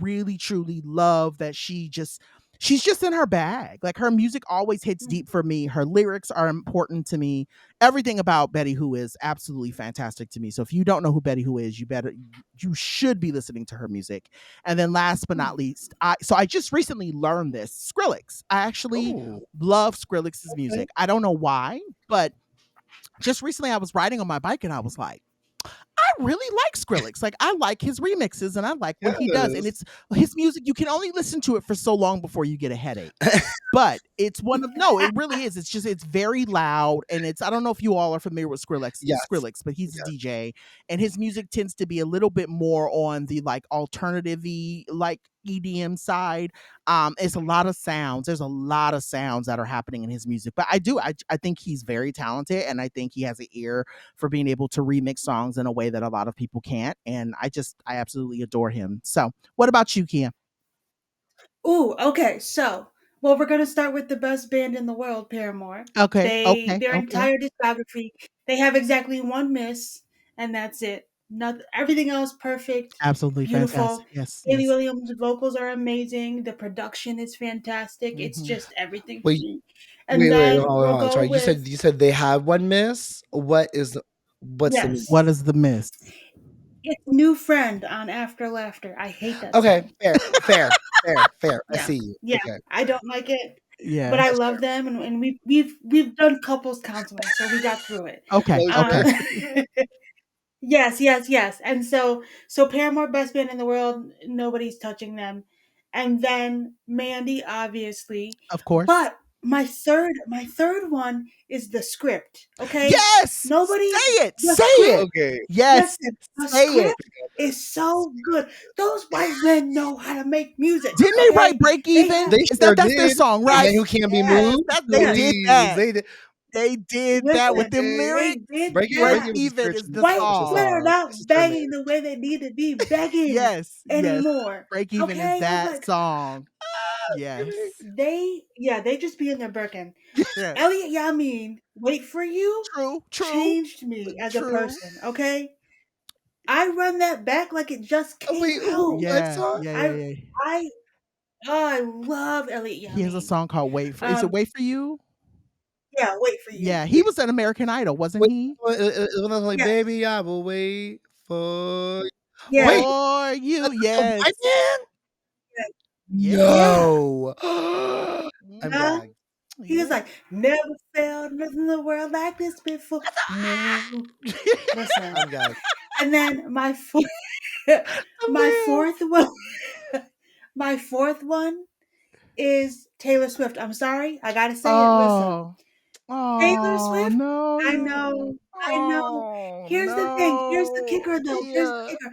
really truly love that she's just in her bag. Like her music always hits deep for me. Her lyrics are important to me. Everything about Betty Who is absolutely fantastic to me. So if you don't know who Betty Who is, you should be listening to her music. And then last but not least, I just recently learned this. Skrillex. I actually
Oh,
love Skrillex's
Okay.
music. I don't know why, but just recently I was riding on my bike and I was like, I really like Skrillex. Like I like his remixes and I like what he does. And
yes.
it's his music, you can only listen to it for so long before you get a headache. But it's one of no, it really is. It's just it's very loud and it's I don't know if you all are familiar with
Yes.
Skrillex, but he's a
Yes.
DJ and his music tends to be a little bit more on the like alternative-y like EDM side. It's a lot of sounds. There's a lot of sounds that are happening in his music. But I think he's very talented and I think he has an ear for being able to remix songs in a way that a lot of people can't. And I absolutely adore him. So, what about you, Keah?
Ooh, okay. So, well, we're gonna start with the best band in the world, Paramore.
Okay,
They
okay,
their
okay.
entire discography, they have exactly one miss, and that's it. Not everything else perfect,
Absolutely
beautiful.
fantastic. Yes,
Haley
yes.
Williams' vocals are amazing. The production is fantastic. It's
Hmm.
just everything for
Wait,
me. And
wait,
then
hold on,
we'll
hold on.
go
Sorry,
with
you said they have one miss. What's the
yes,
What is the miss?
it's New Friend on After Laughter. I hate that
okay?
song.
Fair, fair, fair, fair. I
Yeah,
see you.
yeah,
Okay,
I don't like it. But
Yeah.
I
that's
love
fair.
them, and we've done couples counseling, so we got through it.
Okay,
Oh,
Um,
okay.
sure.
yes, yes, yes. And so Paramore, best band in the world, nobody's touching them. And then Mandy, obviously.
Of course.
But my third one is the script. Okay,
Yes!
nobody.
Say it!
The
Say it!
script.
Okay.
Yes!
Listen, the
Say it!
script is so good. Those white men know how to make music.
Didn't they write
Okay,
Break
they have
Even?
They
Is
sure
that's their
did.
song,
A
yes,
right?
man who can't be
yes,
Yes,
moved.
that they
yes.
did
Please,
that.
they did.
They did that with
Listen,
them
Okay.
they
lyrics.
did
Break
Break
that.
Even was a
Even is the
White
spiritual
song.
men are
song.
not
It's a sermon.
begging the way they need to be begging
Yes, yes.
anymore.
Break Even is
Okay, I was
that
like,
song.
Ah, screaming.
Yes.
they just be in their Birkin.
Yes.
Elliot Yamin, Wait for You,
True, true,
changed me as a
true.
person. Okay, I run that back like it just
Oh,
came
wait, who?
out.
What
Yeah,
song?
yeah, yeah,
I
yeah.
I oh, I love Elliot
He has a
Yamin.
song called Is it Wait for You?
Yeah, Wait for You.
Yeah, he
Wait,
was an American Idol, wasn't
wait.
he?
It was like,
Yes,
baby, I will wait for.
yeah,
Wait,
For You,
that's a
yes.
white man?
yeah, yeah.
Yeah.
No. I'm
Mhm.
Huh?
gagged.
He was
Yeah.
like, never felt nothing in the world like this before. No. Listen.
I'm gagged.
And then
The
my
man.
fourth one my fourth one is Taylor Swift. I'm sorry, I gotta say it. Listen.
Oh.
Taylor
Oh,
Swift,
no,
I
you.
know, I know.
Oh,
Here's the thing, here's the
no.
kicker though, here's the
Yeah.
kicker.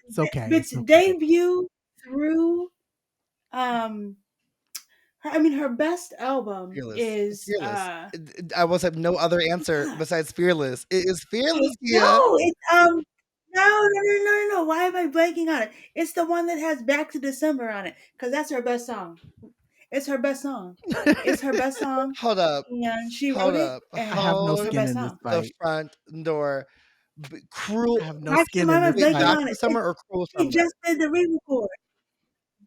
It's okay,
Its
it's okay.
debut through um her best album
Fearless. It's
is
fearless. I was have no other answer besides fearless. It is fearless, Kia.
no, it's no. Why am I blanking on it? It's the one that has Back to December on it, because that's her best song. It's her best song. It's her best song,
Hold up.
and she
Hold
wrote it,
up.
I have
and
no
it's her
Hold
skin
best
in this
song.
the
fight.
front door. Cruel.
I have no
Actually,
skin
why
in
am I
this
Wait,
blanking
back
fight.
on
to
it?
summer or cruel
She
summer?
just did the re-record.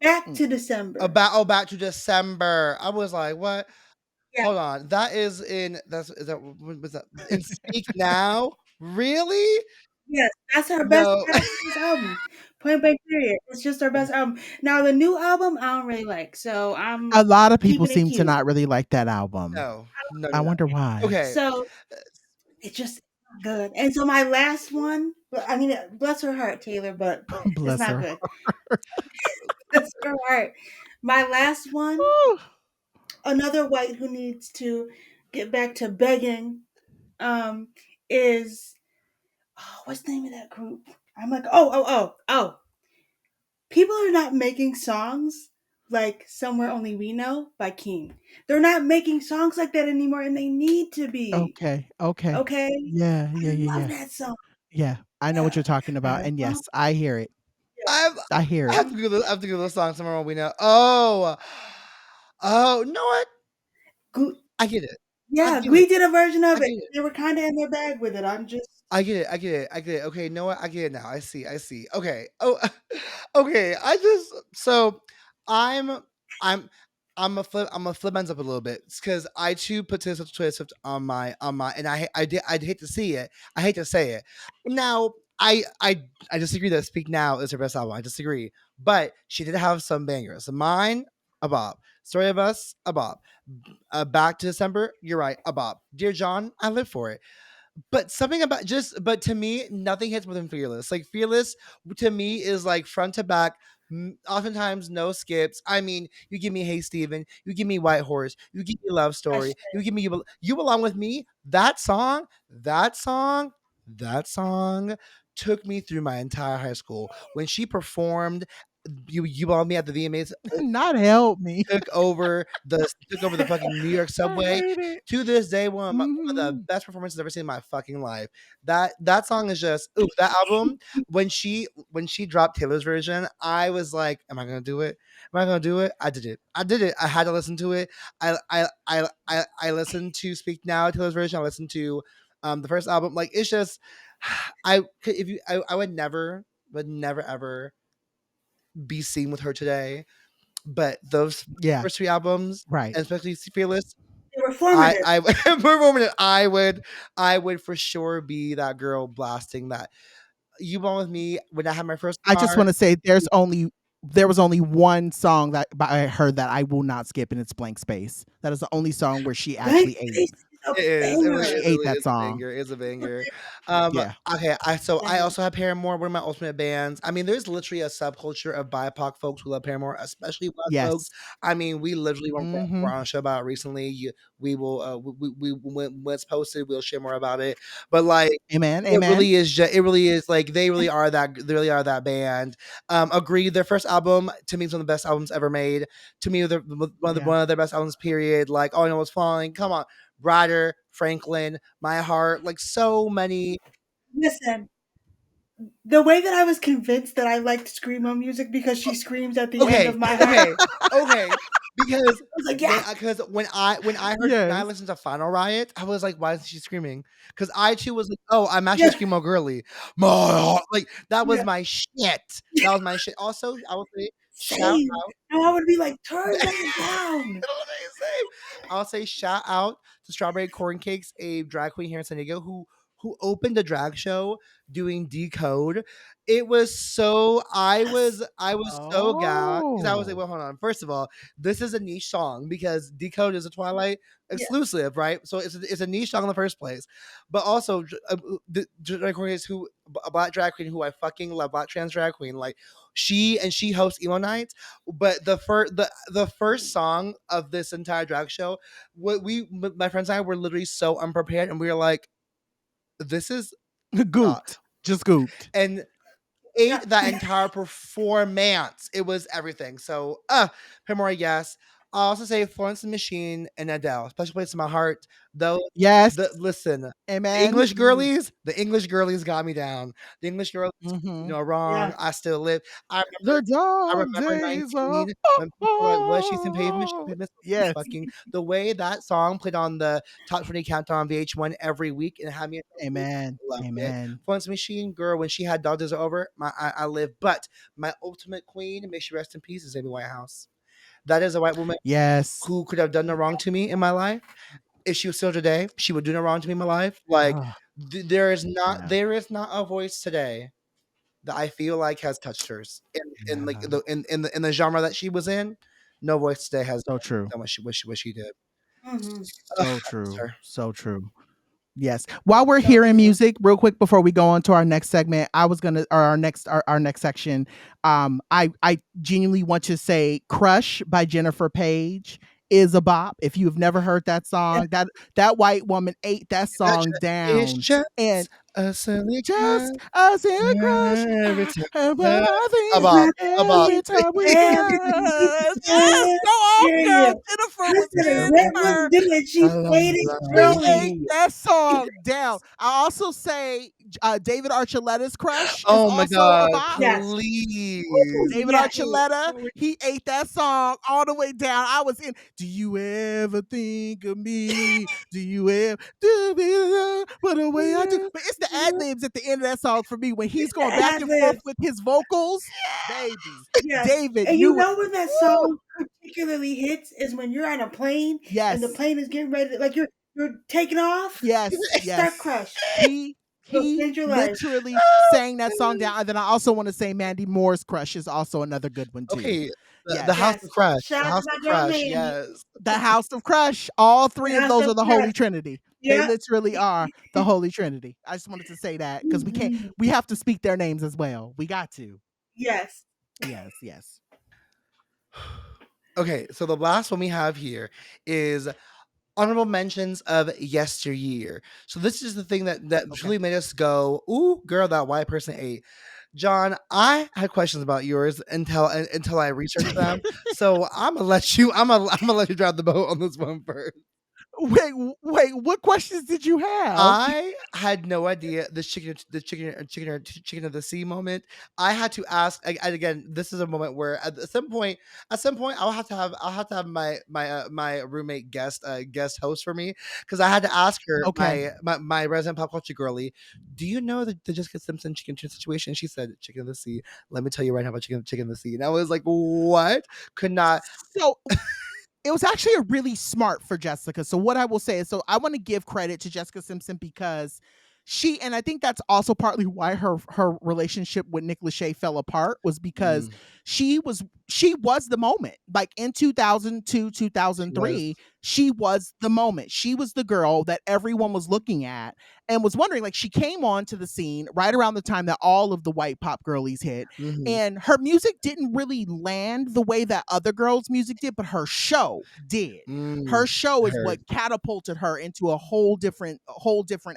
Back
Mm.
to December.
Back to December. I was like, what?
Yeah.
Hold on. That is in that's is that what was that in Speak Now? Really?
Yes, that's her best
No.
that's her best album. Point blank period. It's just her best album. Now the new album I don't really like, so
A
I'm
lot of people
keeping it
seem to
cute.
not really like that album.
No. No,
I
no, no.
wonder why.
Okay.
So it just not good. And so my last one, but I mean, bless her heart, Taylor, but it's
Bless
not
her.
good. Bless her heart. My last one,
Ooh.
another white who needs to get back to begging, um, is what's the name of that group? I'm like, oh. People are not making songs like Somewhere Only We Know by King. They're not making songs like that anymore, and they need to be.
Okay, okay.
Okay?
Yeah,
I
yeah, yeah,
love
yeah.
that song.
Yeah, I know what
Yeah.
you're talking
And
about,
the
and
song,
yes, I hear it.
yeah.
I've
I hear
I
it.
have to Google I have to Google the song somewhere we know. Oh. Oh, you know what?
Gl-
I get it. I
yeah,
get it.
Glee did a version
I
of it.
get it.
They were kind of in their bag with it. I'm just
I get it. I get it. I get it. Okay, you know what? I get it now. I see. I see. Okay. Oh, okay. I just so I'm I'm I'm a flip ends up a little bit because I too put Taylor Swift on my and I hate to see it. I hate to say it. Now I disagree that Speak Now is her best album. I disagree, but she did have some bangers. Mine, a bop. Story of Us, a bop. Back to December, you're right, a bop. Dear John, I live for it. But something about just but to me nothing hits more than Fearless. Like Fearless to me is like front to back, oftentimes no skips. I mean, you give me Hey Steven, you give me White Horse, you give me Love
that's
Story, you give me You Belong With Me. That song took me through my entire high school when she performed You Belong With Me at the VMAs.
Not help me.
Took over the fucking New York
I
subway.
hate it.
To this day, one of the
Mhm.
best performances I've ever seen in my fucking life. That song is just ooh, that album, when she dropped Taylor's version, I was like, am I gonna do it? Am I gonna do it? I did it. I did it. I had to listen to it. I listened to Speak Now, Taylor's version. I listened to the first album. Like it's just I would never ever be seen with her today. But those
Yeah,
first three albums,
right.
and especially Fearless,
they were formative.
for a moment, I would for sure be that girl blasting that. You Born With Me when I had my first
I just
car.
wanna say there was only one song that by her that I will not skip, and it's Blank Space. That is the only song where she
Blank
actually ate.
Space is a
It is. It really
banger.
She
is. It
ate
really
that
is a
song.
banger. It's a banger.
Yeah.
Okay. I
Banger.
also have Paramore, one of my ultimate bands. I mean, there's literally a subculture of BIPOC folks who love Paramore, especially Black folks.
Yes.
I mean, we literally were
Mhm.
on a show about it recently. We will. When it's posted, we'll share more about it. But like.
Amen,
It
amen.
really is. It really is like they really are that. They really are that band. Agreed. Their first album to me is one of the best albums ever made. To me,
Yeah.
one of their best albums. Period. Like, oh, I know what's falling. Come on, Ryder, Franklin, My Heart. Like so many.
Listen, the way that I was convinced that I liked screamo music because she screams at the end
Okay,
of My Heart,
okay, okay. Because
I was like, yes,
when I
Yes.
listened to Final Riot, I was like, why is she screaming? Because I too was like, oh, I'm actually a
yeah,
screamo girly. My heart. Like that was
yeah,
my shit. That was my shit. Also, I will say shout
same.
out.
And I would be like, turn that down.
Same. I'll say shout out to Strawberry Corn Cakes, a drag queen here in San Diego who opened a drag show doing Decode. It was so
Yes,
I was so gagged because I was like,
Oh.
well, hold on. First of all, this is a niche song because Decode is a Twilight
yeah,
exclusive, right? So it's a niche song in the first place. But also, the drag queen is a black drag queen who I fucking love, black trans drag queen. Like she hosts emo nights, but the first song of this entire drag show, my friends and I were literally so unprepared, and we were like, "This is
Gooped. Just gooped.
and
yeah.
ate that entire performance. It was everything. So, Paramore, yes. I'll also say Florence and the Machine and Adele, special place in my heart. Though,
Yes.
listen,
Amen.
The English girlies got me down. The English girlies,
Mhm.
wrong.
Yeah.
I still live. I
The
remember I
dark
remember
days of
19 when people were like, "What? She's in pavement. She's in pavement."
Yes.
Fucking the way that song played on the top 20 countdown on VH1 every week and had me
Amen.
loved it.
Amen.
Florence Machine Girl, when she had Dog Days Are Over, I live. But my ultimate queen, may she rest in peace, is Amy Whitehouse. That is a white woman
Yes.
who could have done no wrong to me in my life. If she was still today, she would do no wrong to me in my life. Like
Ugh. Yeah.
there is not a voice today that I feel like has touched hers in like
Yeah.
in the genre that she was in. No voice today has
So true.
done what she did.
Mhm.
Ugh,
So
I miss
true.
her.
So true. Yes. While we're
So
hearing
true.
music, real quick before we go on to our next segment, I was gonna or our next section. I genuinely want to say "Crush" by Jennifer Page is a bop. If you've never heard that
Yeah.
song, that white woman ate that
That
song
it's
down. And
just a silly crush
just a silly crush,
every time.
but I
A
think
bop, a bop.
every time we
Every
touch. Yes,
time
go off, girl.
period.
Jennifer was
Listen,
in
Red was
her.
doing,
La,
she
la,
played it
la,
She ate
slowly.
that song down. I also say David Archuleta's Crush is
oh my
also a
god,
bop.
Yes.
please.
David
Yes.
Archuleta, he ate that song all the way down. I was in. Do you ever think of me? Do you ever do me but the way I do? But it's the ad libs at the end of that song for me when he's
It's the
going back
ad
and forth
libs.
with his vocals. Baby,
Yes.
David
And you
knew it.
know when that
Woo!
song particularly hits is when you're on a plane and the
Yes,
plane is getting ready to, like you're taking off.
yes,
Start
yes.
Crush.
He
It'll
he
change your life.
literally sang that song down. And then I also want to say Mandy Moore's Crush is also another good one too.
Okay, the
Yes.
House of
Yes.
Crash,
Shout
the
out to
House
my
of
girl
Crash,
Mandy.
yes.
The House of Crush. All
The
three of
House
those
of
are the
Crush.
Holy Trinity. They
Yep.
literally are the Holy Trinity. I just wanted to say that because
Mhm.
we have to speak their names as well. We got to.
Yes.
Yes, yes.
Okay, so the last one we have here is honorable mentions of yesteryear. So this is the thing that
Okay.
truly made us go, "Ooh, girl, that white person ate." John, I had questions about yours until I researched them. So I'm gonna let you drive the boat on this one first.
Wait, what questions did you have?
I had no idea chicken of the sea moment. I had to ask and again. This is a moment where at some point, I'll have to have my roommate guest host for me because I had to ask her
Okay.
my resident pop culture girly. Do you know the Jessica Simpson chicken situation? She said chicken of the sea. Let me tell you right now about chicken of the sea. And I was like, what? Could not.
So it was actually a really smart for Jessica. So what I will say is, so I want to give credit to Jessica Simpson because she, and I think that's also partly why her relationship with Nick Lachey fell apart, was because
Mm,
she was the moment. Like in 2002,
she was.
2003, she was the moment. She was the girl that everyone was looking at and was wondering. Like, she came onto the scene right around the time that all of the white pop girlies hit,
Mhm.
and her music didn't really land the way that other girls' music did, but her show did. Her
Mm,
show
I
is what
heard.
catapulted her into a whole different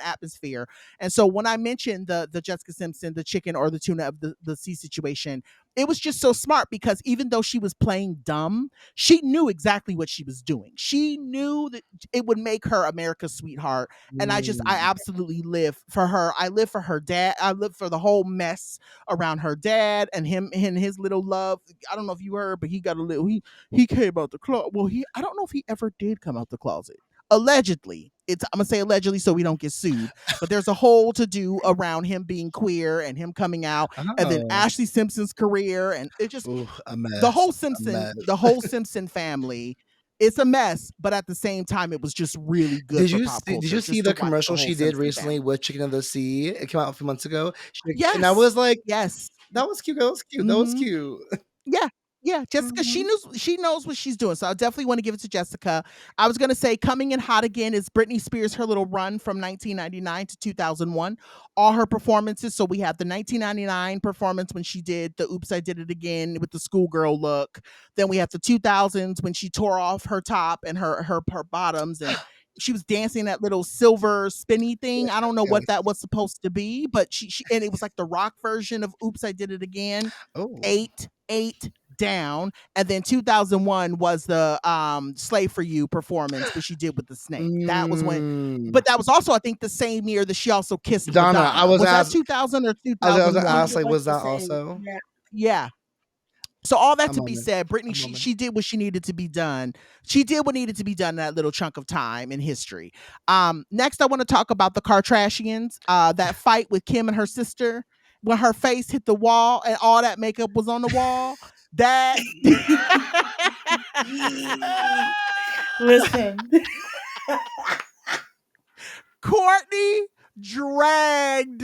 atmosphere. And so when I mentioned the Jessica Simpson, the chicken or the tuna of the sea situation, it was just so smart because even though she was playing dumb, she knew exactly what she was doing. She knew that it would make her America's sweetheart. And I
Mm.
absolutely live for her. I live for her dad. I live for the whole mess around her dad and him and his little love. I don't know if you heard, but he got a little he came out the closet. Well, I don't know if he ever did come out the closet. Allegedly. I'm gonna say allegedly so we don't get sued. But there's a whole to do around him being queer and him coming out, and then
Oh.
Ashley Simpson's career, and it just
Ooh, a
the
mess,
whole
a
Simpson,
mess.
the whole Simpson family. It's a mess, but at the same time, it was just really good for pop
Did
culture
you see
just to
the
watch the
commercial
whole
she did
Simpson
recently
family.
with Chicken of the Sea? It came out a few months ago. And I
Yes,
was like,
yes.
"That was cute, that was cute, that was
Hmm.
cute."
Yeah. Yeah, Jessica,
Mhm.
she knows what she's doing. So I definitely want to give it to Jessica. I was gonna say coming in hot again is Britney Spears, her little run from 1999 to 2001. All her performances. So we have the 1999 performance when she did the Oops, I Did It Again with the schoolgirl look. Then we have the 2000s when she tore off her top and her bottoms, and she was dancing that little silver spinny thing.
Yes,
I don't know what that
yes.
was supposed to be, but she and it was like the rock version of Oops, I Did It Again.
Oh.
Eight down. And then 2001 was the Slave for You performance, which she did with the snake. That was when,
Mm.
but that was also, I think, the same year that she also kissed
Donna,
Madonna. Was that 2000 or
I was gonna
'Cause
ask,
2001?
it
like,
was
was
the
that
same.
also
Yeah.
Yeah. So all that
a
to be
moment?
said, Britney,
A
she
moment.
she did what she needed to be done. She did what needed to be done in that little chunk of time in history. Next, I want to talk about the Kardashians. That fight with Kim and her sister when her face hit the wall and all that makeup was on the wall. That
Listen.
Courtney dragged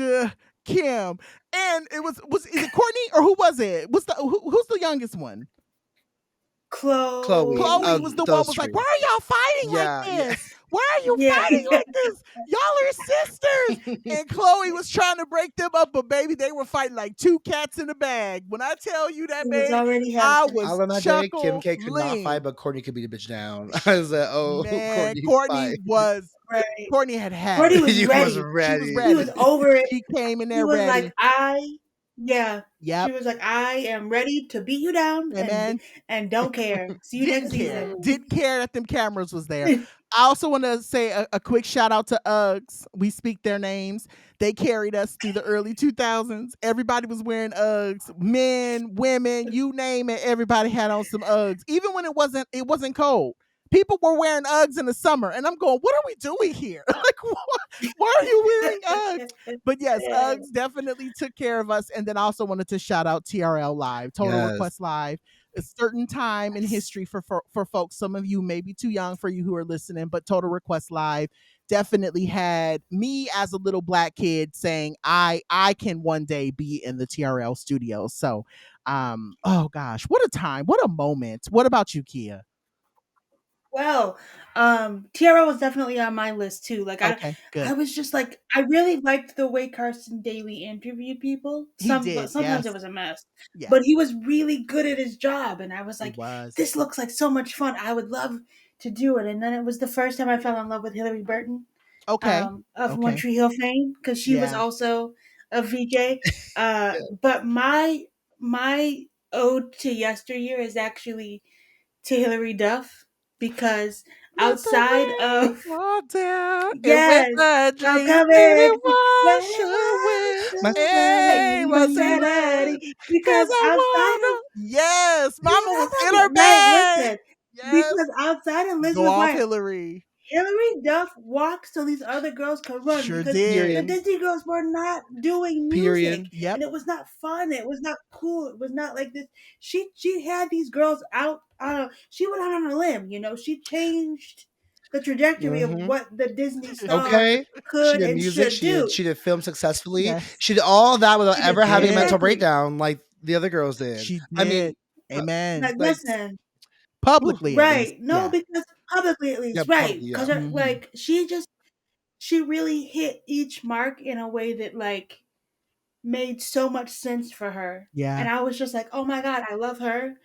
Kim. And it was is it Courtney or who was it? Who's the youngest one?
Chloe,
Chloe was the one
those
was like,
three.
"Why are y'all fighting like
Yeah, yeah.
this? Why are you
Yeah.
fighting like this? Y'all are sisters." And Chloe was trying to break them up, but baby, they were fighting like two cats in a bag. When I tell you that
It was
made
already
I
happening.
was
All in that day, Kim K could not fight,
chuckling.
but Courtney could beat a bitch down. I was like, oh,
Man,
Courtney's
Courtney
fine.
was
Right.
Courtney had
Courtney
it.
was
He was
ready.
She was
ready.
He was
ready.
over it.
She came in
He
there
was like,
ready.
yeah. She
Yep.
was like, I am ready to beat you down
Amen.
and don't care. See you next
Didn't care.
season.
Didn't care that them cameras was there. I also want to say a quick shout out to Uggs. We speak their names. They carried us through the early 2000s. Everybody was wearing Uggs. Men, women, you name it. Everybody had on some Uggs. Even when it wasn't cold. People were wearing Uggs in the summer, and I'm going, what are we doing here? Like, why are you wearing Uggs? But yes, Uggs definitely took care of us. And then I also wanted to shout out TRL Live, Total
Yes.
Request Live, a certain time in history for folks. Some of you may be too young for you who are listening, but Total Request Live definitely had me as a little black kid saying I can one day be in the TRL studio. So oh gosh, what a time, what a moment. What about you, Keah?
Well, Tiara was definitely on my list too. Like
Okay,
I
good.
was just like, I really liked the way Carson Daly interviewed people.
He
But
did,
sometimes it
yes.
was a mess.
Yeah,
But he was really good at his job, and I was
he
like,
was.
this looks like so much fun. I would love to do it. And then it was the first time I fell in love with Hilary Burton,
Okay.
of One
Okay.
Tree Hill fame, because she was
Yeah.
also a VJ.
Yeah.
But my ode to yesteryear is actually to Hilary Duff, because
Let the
outside
rain
of
fall down and with
yes,
my
I'm
dreams let
coming
it wash away.
My
Hey,
my
what's it
sanity,
like? Cause
because
I
outside of
wanna. Yes, Mama was in her
right,
bag.
listen,
Yes,
because outside of
go
Elizabeth
off,
Wyatt,
Hillary.
Hilary Duff walked so these other girls could run,
Sure
because the
did.
Period.
Disney girls were not doing music,
Period.
Yep.
and it was not fun. It was not cool. It was not like this. She had these girls out. She went out on a limb. She changed the trajectory of
Hmm.
what the Disney star
Okay. She
could
did
and
music.
should do.
She did film successfully.
Yes,
She did all that without
She
she
did
ever having a mental
did.
exactly.
breakdown like the other girls did.
She
I mean,
did.
uh,
Amen.
Like,
like,
listen,
whew,
Publicly, at least.
right? No,
Yeah.
because publicly at
yeah,
least, right?
publicly,
Because
yeah.
Hmm.
like she really hit each mark in a way that like made so much sense for her.
Yeah.
And I was just like, "Oh my god, I love her.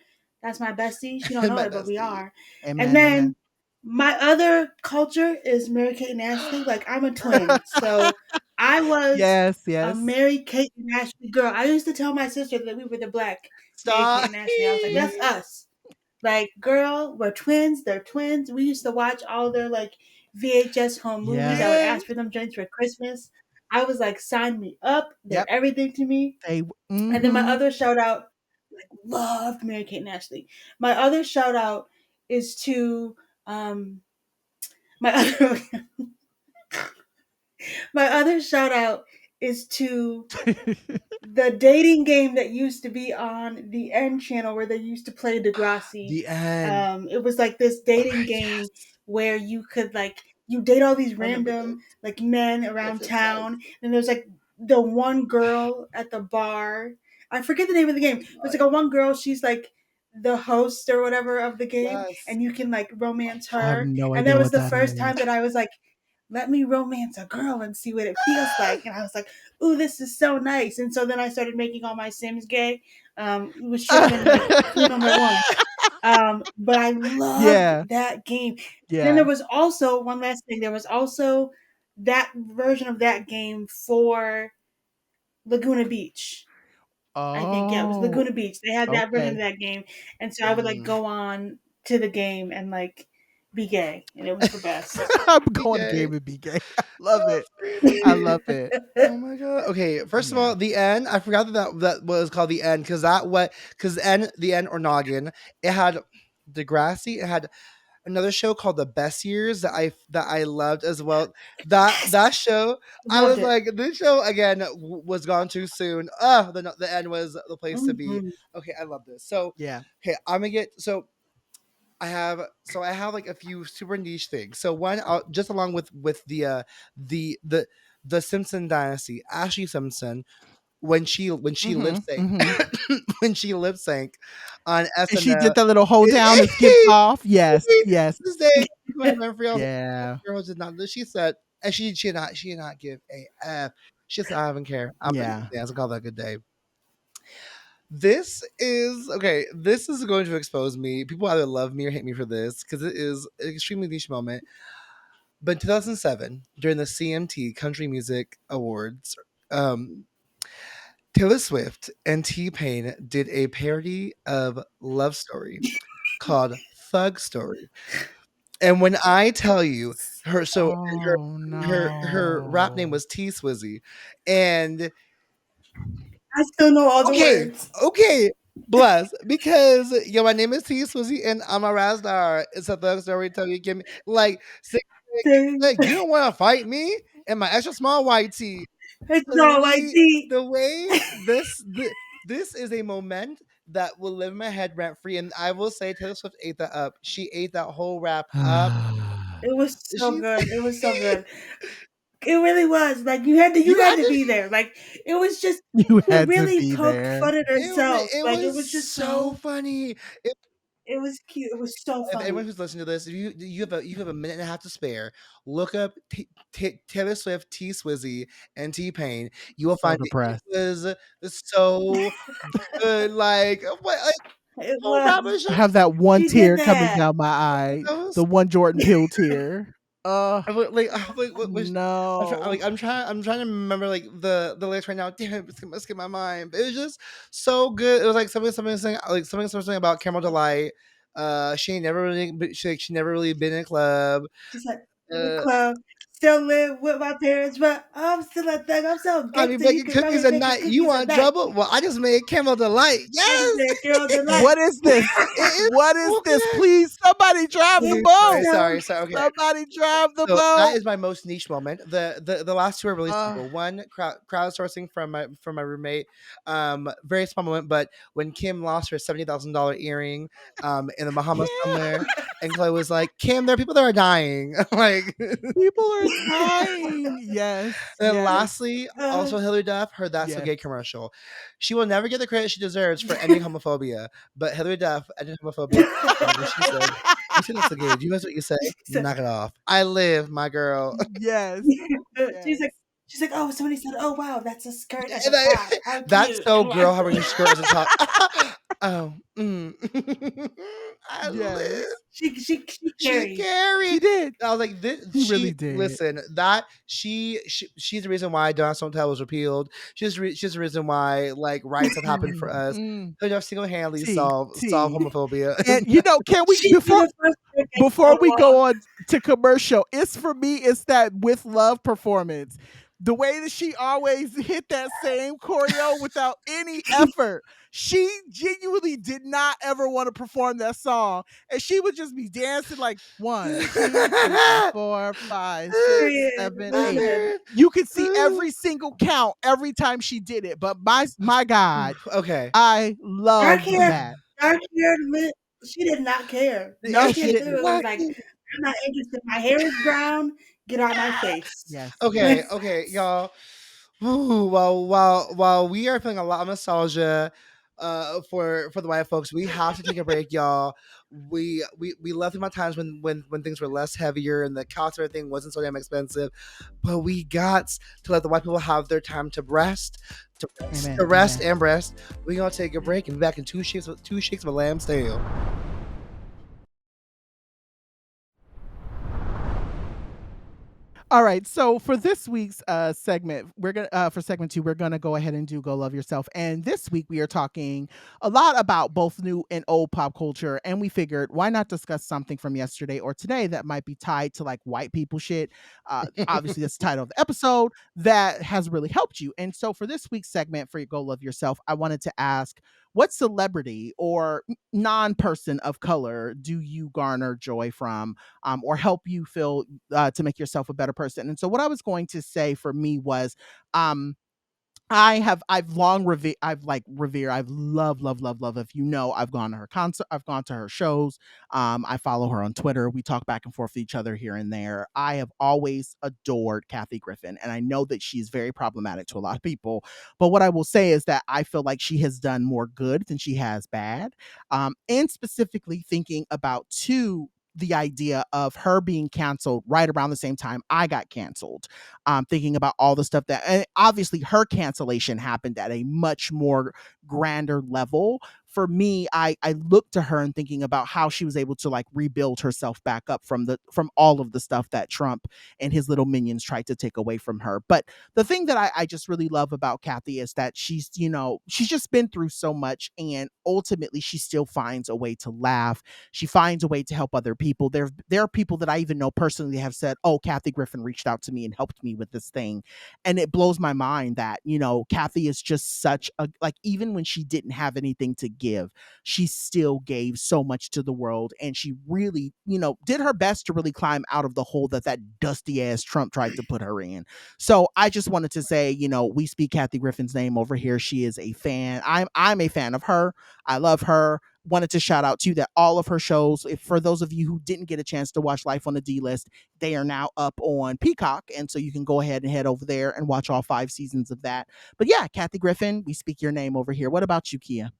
That's my bestie." She don't know
My
it, but we
bestie.
are. And
Amen.
then
Amen.
my other culture is Mary Kate and Ashley. Like, I'm a twin, so I was
Yes.
a
Yes.
Mary Kate and Ashley girl. I used to tell my sister that we were the black Mary Kate
Stop.
and Ashley. I was like, "That's us." Like, girl, we're twins. They're twins. We used to watch all their like VHS home movies. I would
Yes.
Yeah.
ask for them joints for Christmas. I was like, sign me up.
Yep.
They're everything to me.
They.
And then my
Mm-hmm.
other shout out, like, loved Mary Kate and Ashley. My other shout out is to my other my other shout out is to the dating game that used to be on the N channel where they used to play Degrassi.
The end.
It was like this
Oh,
dating game
yes.
where you could like you date all these
I remember
random
this.
like men
Yes,
around
yes, yes.
town, and there's like the one girl at the bar. I forget the name of the game. There's like a one girl. She's like the host or whatever of the game,
Yes.
and you can like romance
I have
her.
no
And
idea
that was
what
the
that
first
is.
time that I was like, let me romance a girl and see what it feels like. And I was like, ooh, this is so nice. And so then I started making all my Sims gay. It should have been like clue number one. But I loved
Yeah.
that game. And then
Yeah.
there was also one last thing. There was also that version of that game for Laguna Beach. I think yeah, it was
Oh,
Laguna Beach. They had that version of
okay.
that game, and so I would like
Mm.
go on to the game and like be gay, and it was the best.
I'm
Be
going to
gay.
game and be gay. I love
Oh,
it. I
screaming.
love it.
Oh my god. Okay, first of
Yeah.
all, the end. I forgot that was called the end because the end or noggin. It had Degrassi. It had another show called The Best Years that I loved as well. That show, I
Loved
was
it.
like, this show again was gone too soon. The end was the place to be.
Mhm.
Okay, I love this. So
Yeah.
okay, I'm gonna get so I have like a few super niche things. So one, just along with the the Simpson dynasty, Ashley Simpson, when she lip
Mhm,
sync
mhm.
when she lip sync on
And she
SNL.
did the little hold down and skipped off. Yes,
To
yes.
this day, people have been free. I was like,
Yeah,
girl did not. She said, and she did not give a f. She said, I don't even care. I'm gonna
yeah.
dance and call that a good day. This is okay. This is going to expose me. People either love me or hate me for this because it is an extremely niche moment. But in 2007, during the CMT Country Music Awards, um, Taylor Swift and T Pain did a parody of Love Story called Thug Story. And when I tell you her, so
Oh,
her rap name
no.
was T Swizzy, and
I still know all the
okay,
words.
okay, bless because yo, my name is T Swizzy, and I'm a Razdar. It's a Thug Story. Tell you, give me like,
Thing.
like you don't want to fight me and my extra small white tee.
It's all white tea.
The way this is a moment that will live in my head rent free, and I will say Taylor Swift ate that up. She ate that whole rap up.
It was so
She's
good. It was so good. It really was. Like you had to
you had
be
to.
there. Like it was just
You
she
had to
really
be
poked
there.
fun at herself.
It
Like it
was
was just
so
so
funny.
it was cute. It was so
If anyone
funny.
who's listening to this, if you have a minute and a half to spare, look up Taylor Swift, T Swizzy, and T Pain. You will
So
find it
depressed.
was so good. Like what
It
whole rapper
was.
I
should
have that one
She did
tear coming
that.
down my eye,
that was
the one Jordan Peele tear.
like what was
No.
I'm trying to remember like the lyrics right now. Damn it, it's skip my mind. But it was just so good. It was like something saying like something about Caramel Delight. She ain't never really she never really been in a club.
She's like in the
Uh,
club, still live with my parents, but I'm still a thug. I'm so
I mean,
gangster. You
baking
can call
cookies
me
at
baking
night. You
cookies at
want
night.
trouble? Well, I just made Caramel Delight.
I just
Yes,
said, girl, the light.
What is this?
it is
What is
so
this?
good.
Please, somebody drive the
Okay,
boat.
sorry. Okay,
Somebody drive the
so that
boat.
is my most niche moment. The last two are really
Uh,
simple. One crowdsourcing from my roommate. Very small moment, but when Kim lost her $70,000 earring, in the Bahamas somewhere,
yeah.
and Chloe was like, "Kim, there are people that are dying." Like,
People are dying. Yes,
and
yes,
lastly, also Hilary Duff, her "That's So
yes.
Gay" commercial. She will never get the credit she deserves for ending homophobia, but Hilary Duff ended homophobia when she said, "You said that's so gay. Do you know what you say?
So,
Knock it off. I live, my girl."
Yes,
she's
yes.
like, oh, somebody said, oh wow, that's a skirt at the
And
top. How
that's
cute.
so
And
girl
like,
how your skirt is a top. Oh, I live.
Yes.
she
She
carried.
carried.
She did.
I was like, this.
She really did.
Listen. That she's the reason why Don't Don't Tell was repealed. She's the reason why like rights have happened for
Mm,
us.
mm.
They just single handedly
Tea,
solve
tea.
homophobia.
And can we
She be the first to get
before
called
we
out.
go on to commercial, it's for me, it's that with love performance. The way that she always hit that same choreo without any effort. She genuinely did not ever want to perform that song. And she would just be dancing like 1, 2, 3, 4, 5, 6,
Period.
7, 8.
Listen,
You could see
Ooh.
every single count every time she did it. But my God,
Okay.
I
dark
loved
hair,
that.
she did not care.
No,
She
she didn't.
literally was like, I'm not interested. My hair is brown. Get out my face.
Yes.
Okay, okay, y'all. Ooh, while we are feeling a lot of nostalgia for the white folks, we have to take a break, y'all. We love my times when things were less heavier and the cost of everything wasn't so damn expensive. But we got to let the white people have their time to
Amen.
rest
Amen.
and breast. We're gonna take a break and be back in two shakes of a lamb's tail.
All right. So for this week's segment, we're gonna for segment 2, we're gonna go ahead and do "Go Love Yourself." And this week we are talking a lot about both new and old pop culture, and we figured why not discuss something from yesterday or today that might be tied to like white people shit. Obviously, that's the title of the episode that has really helped you. And so for this week's segment for your "Go Love Yourself," I wanted to ask, what celebrity or non-person of color do you garner joy from, or help you feel to make yourself a better person? And so what I was going to say for me was, um I've long revered I've love. If you know, I've gone to her concert, I've gone to her shows. I follow her on Twitter. We talk back and forth with each other here and there. I have always adored Kathy Griffin, and I know that she's very problematic to a lot of people. But what I will say is that I feel like she has done more good than she has bad. And specifically thinking about the idea of her being canceled right around the same time I got canceled, thinking about all the stuff that, and obviously her cancellation happened at a much more grander level. For me, I look to her and thinking about how she was able to like rebuild herself back up from all of the stuff that Trump and his little minions tried to take away from her. But the thing that I just really love about Kathy is that she's just been through so much, and ultimately she still finds a way to laugh. She finds a way to help other people. There are people that I even know personally have said, "Oh, Kathy Griffin reached out to me and helped me with this thing," and it blows my mind that Kathy is just such a, like, even when she didn't have anything to give, she still gave so much to the world, and she really did her best to really climb out of the hole that dusty ass Trump tried to put her in. So I just wanted to say, we speak Kathy Griffin's name over here. She is a fan. I'm a fan of her. I love her. Wanted to shout out too that all of her shows, if for those of you who didn't get a chance to watch Life on the D List, they are now up on Peacock, and so you can go ahead and head over there and watch all 5 seasons of that. But yeah, Kathy Griffin, we speak your name over here. What about you, Keah?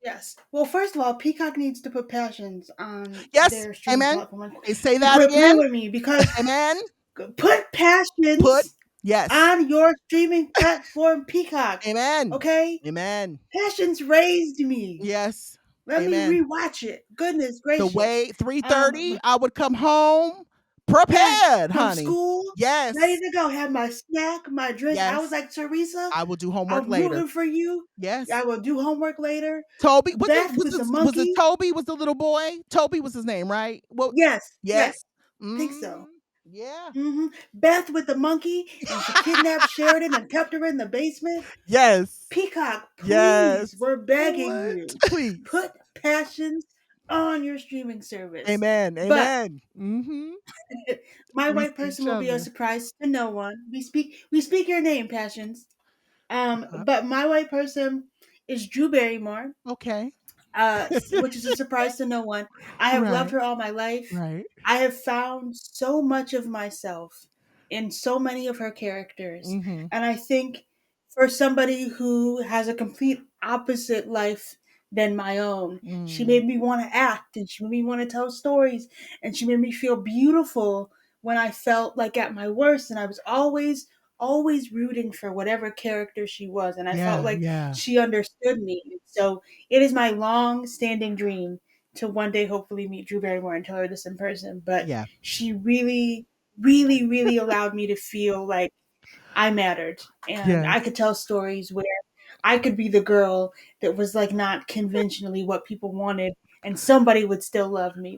Yes. Well, first of all, Peacock needs to put Passions on
Yes,
their streaming
amen.
platform.
Hey, say
And
that
quit playing
again.
with me because
Amen.
put
Put
Passions
yes.
on your streaming platform, Peacock.
Amen.
Okay?
Amen.
Passions raised me.
Yes.
Let me
Amen.
rewatch it. Goodness
The
gracious.
way 3:30,
But
I would come home
yes,
prepared,
from
honey.
school, ready
Yes.
to go. Have my snack, my drink. I was
Yes.
like, Teresa,
I will do homework
I'm
later.
rooting for you. I
Yes.
will do homework later.
Toby,
Beth with the
was it
monkey.
Toby was the little boy? Toby was his name, right? Well,
Yes, yes,
yes.
think so.
Yeah.
Beth with the monkey, and she kidnapped Sheridan and kept her in the basement.
Yes.
Peacock,
Yes.
please, we're begging
What?
you.
Please.
Put Passions on your streaming service.
Amen.
But
Amen. Mhm.
my
We
white
see
person
each
will be a
other.
surprise to no one. We speak your name, Passions.
Uh,
But my white person is Drew Barrymore,
okay.
which is a surprise to no one. I have loved
Right.
her all my life.
Right.
I have found so much of myself in so many of her characters.
Mhm.
And I think for somebody who has a complete opposite life than my own, she
Mm.
made me want to act and she made me want to tell stories and she made me feel beautiful when I felt like at my worst. And I was always rooting for whatever character she was. And I felt
Yeah,
like
yeah.
she understood me. So it is my long standing dream to one day hopefully meet Drew Barrymore and tell her this in person. But
Yeah.
she really allowed me to feel like I mattered. And
Yes.
I could tell stories where I could be the girl that was like not conventionally what people wanted and somebody would still love me.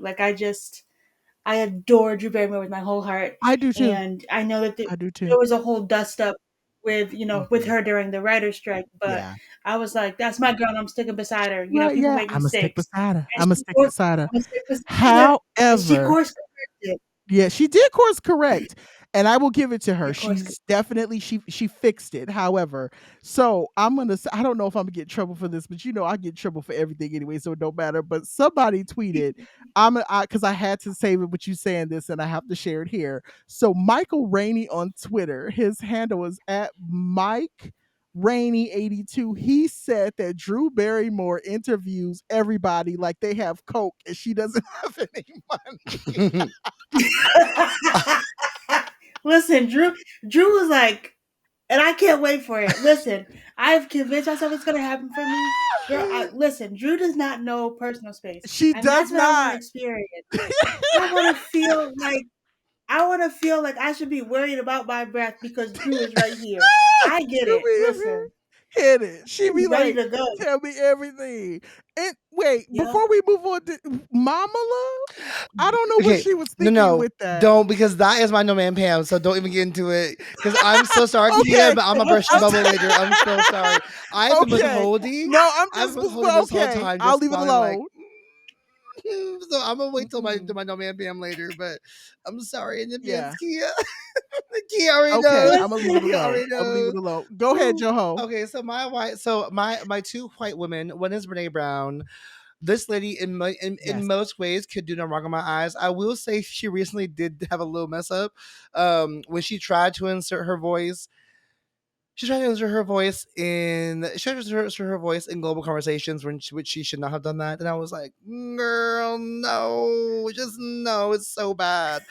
I adore Drew Barrymore with my whole heart.
I do too.
And I know that
I do too.
there was a whole dust up with
Mhm.
her during the writer's strike, but
Yeah.
I was like, that's my girl. I'm sticking beside her.
Right,
People
yeah.
make
Imma stick
mistakes.
beside her.
And
Imma
she
stick
course,
beside her.
I'm gonna stick beside her. And she
However,
course corrected.
yeah, she did course correct, and I will give it to her.
Yeah, course
She's definitely she fixed it. However, so I'm gonna say, I don't know if I'm gonna get in trouble for this, but I get in trouble for everything anyway, so it don't matter. But somebody tweeted, because I had to save it with you saying this, and I have to share it here. So Michael Rainey on Twitter, his handle is at Mike Rainey 82. He said that Drew Barrymore interviews everybody like they have coke and she doesn't have any money.
Listen, Drew was like, and I can't wait for it. Listen, I've convinced myself it's gonna happen for me. Girl, listen, Drew does not know personal space.
She
And that's
does
what I want to
not.
experience. I want to feel like I should be worried about my breath because Drew is right here. I get
She'll
it.
be in here,
Listen,
hit it. She be
ready
like,
to go.
tell me everything. And wait,
Yep.
before we move on to Mama Love, I don't know what
Okay,
she was thinking
no,
with that.
don't, because that is my no man Pam. So don't even get into it. Because I'm so sorry, Kia,
Okay.
but I'm gonna burst your bubble later. I'm so sorry. I've been
Okay.
withholding.
No, I'm
I've
just
been withholding this whole
okay.
time,
I'll
just
leave it
smiling like.
alone.
So I'm gonna wait till
Mhm.
my no man Pam later, but I'm sorry in advance,
Yeah.
Keah. Keah already
Okay,
knows.
Imma leave it
Keah
alone.
already
Imma leave
knows.
it alone. Go ahead,
Ooh.
Joho.
Okay, so my two white women. One is Brene Brown. This lady in
Yes.
most ways could do no wrong in my eyes. I will say she recently did have a little mess up when she tried to insert her voice. She tried to insert her voice in she tried to insert her voice in global conversations which she should not have done that. And I was like, girl, no, just no, it's so bad.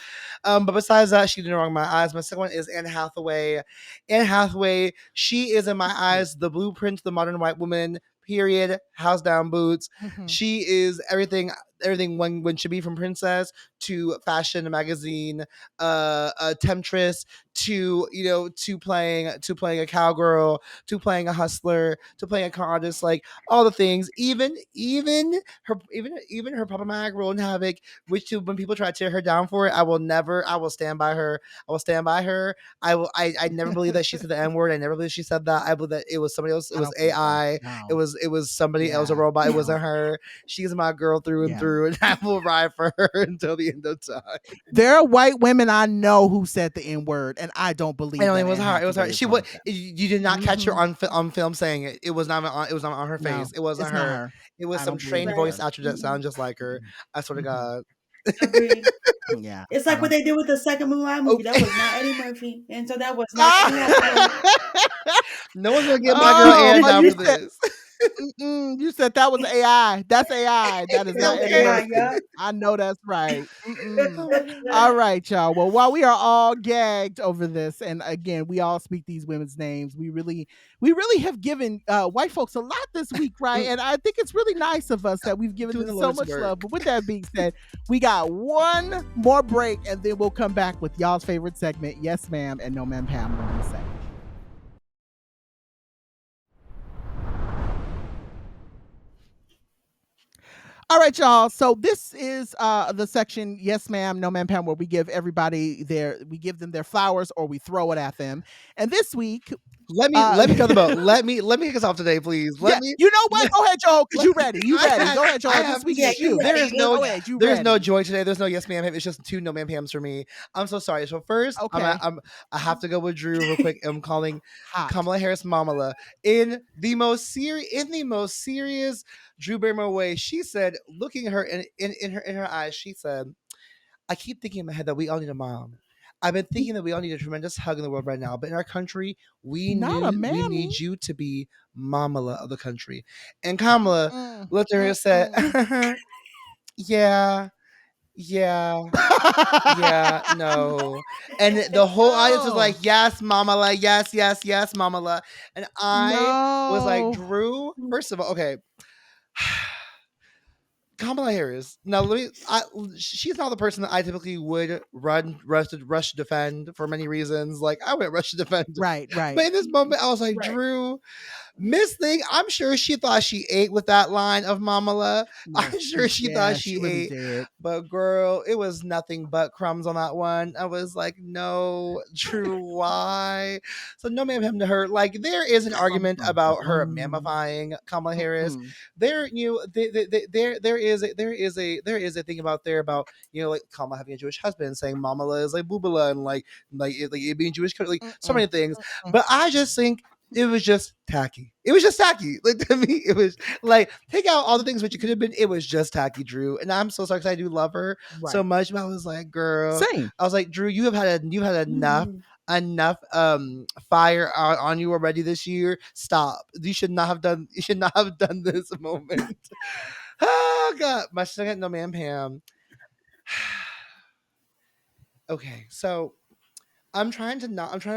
But besides that, she did no wrong in my eyes. My second one is Anne Hathaway. Anne Hathaway, she is in my
Mhm.
eyes the blueprint, the modern white woman. Period. House down boots.
Mhm.
She is everything when should be from princess to fashion magazine, a temptress to to playing a cowgirl to playing a hustler to playing a con artist, like all the things, even her problematic role in Havoc, which when people try to tear her down for it, I will stand by her. I will stand by her. I never believe that she said the n-word. I never believe she said that. I believe that it was somebody else. It
I
was
don't believe that.
AI.
No.
It was somebody else, a
Yeah.
robot. It
No.
wasn't her. She's my girl through and
Yeah.
through, and I will ride for her until the end of time.
There are white women I know who said the N word, and I don't
I
believe
know it
that
was
Anne
her. It was her.
Hathaway is
She
one
was.
of them.
You did not catch her
Mhm.
on film saying it. It was not on. It was not on her
No,
face. It wasn't
it's not
her.
her.
It was
I
some
don't believe
trained
it's
Right.
voice
her.
actor that
Mm-mm.
sounded just like her.
Mm-mm.
I swear to
Mhm.
God.
Agreed.
Yeah,
It's
I
like what
don't.
they did with the second Mulan movie. That
Okay.
was not Eddie Murphy, and so that was not Anne Hathaway.
No one's gonna get my girl
Oh,
Ann
but
down
you
for
said
this.
you said that was AI. That's AI. That is
That
not
was
Eddie
AI.
Murphy.
Yup.
I know that's right.
Oh my god.
All right, y'all. Well, while we are all gagged over this, and again, we all speak these women's names, we really have given white folks a lot this week, right?
Mm,
And I think it's really nice of us that we've given
doing
them
the
so
Lord's
much love.
work.
But with that being said, we got one more break, and then we'll come back with y'all's favorite segment, Yes Ma'am and No Ma'am Pam. What do you say? All right, y'all. So this is the section, yes, ma'am, no, ma'am, Pam, where we give everybody we give them their flowers or we throw it at them. And this week,
Let me throw the boat. Let me kick us off today, please.
yeah, you know what?
Let,
Go ahead, Joel, because
let
you ready. You ready. Go ahead,
I
Joel. This
have
week
Yeah,
is
you
you.
there
ready?
is no
Go ahead. You
there's no
ready.
joy today. There's no yes ma'am. It's just two no ma'am Pams for me. I'm so sorry. So first,
Okay.
I have to go with Drew real quick. I'm calling
Hot.
Kamala Harris Mamala in the most serious Drew Barrymore way. She said, looking at her in her eyes, she said, I keep thinking in my head that we all need a mom. I've been thinking that we all need a tremendous hug in the world right now, but in our country,
Not a
we
mammy.
need you to be Mamala of the country. And Kamala
Mm,
looked at her
mm,
and said,
mm.
"Yeah, yeah, yeah, no." And the whole audience was
No.
like, "Yes, Mamala, yes, yes, yes, Mamala." And I was like,
No.
"Drew, first of all, okay." Kamala Harris. Now, let me. She's not the person that I typically would rush to defend for many reasons. Like I went rush to defend,
Right,
but
right.
in this moment, I was like,
Right.
Drew, Miss Thing. I'm sure she thought she ate with that line of Mamala.
Yeah,
I'm sure she thought
she
she
really
ate,
did.
but girl, it was nothing but crumbs on that one. I was like, no, Drew, why? So no ma'am him to her. Like there is an
Crum,
argument
crum,
about her
crum.
mammifying Kamala Harris.
Mm-mm.
There, there is a thing about there about like Kamala having a Jewish husband, saying Mamala is like boobala and like it being Jewish, like so
Mm-mm.
many things.
Mm-mm.
But I just think it was just tacky. It was just tacky. Like to me, it was like take out all the things which it could have been. It was just tacky, Drew. And I'm so sorry because I do love her so
Right.
much. But I was like, girl,
Same.
I was like, Drew, you have had
Mhm.
enough fire on you already this year. Stop. You should not have done this moment. Oh god, my second no man Pam. Okay, so I'm trying to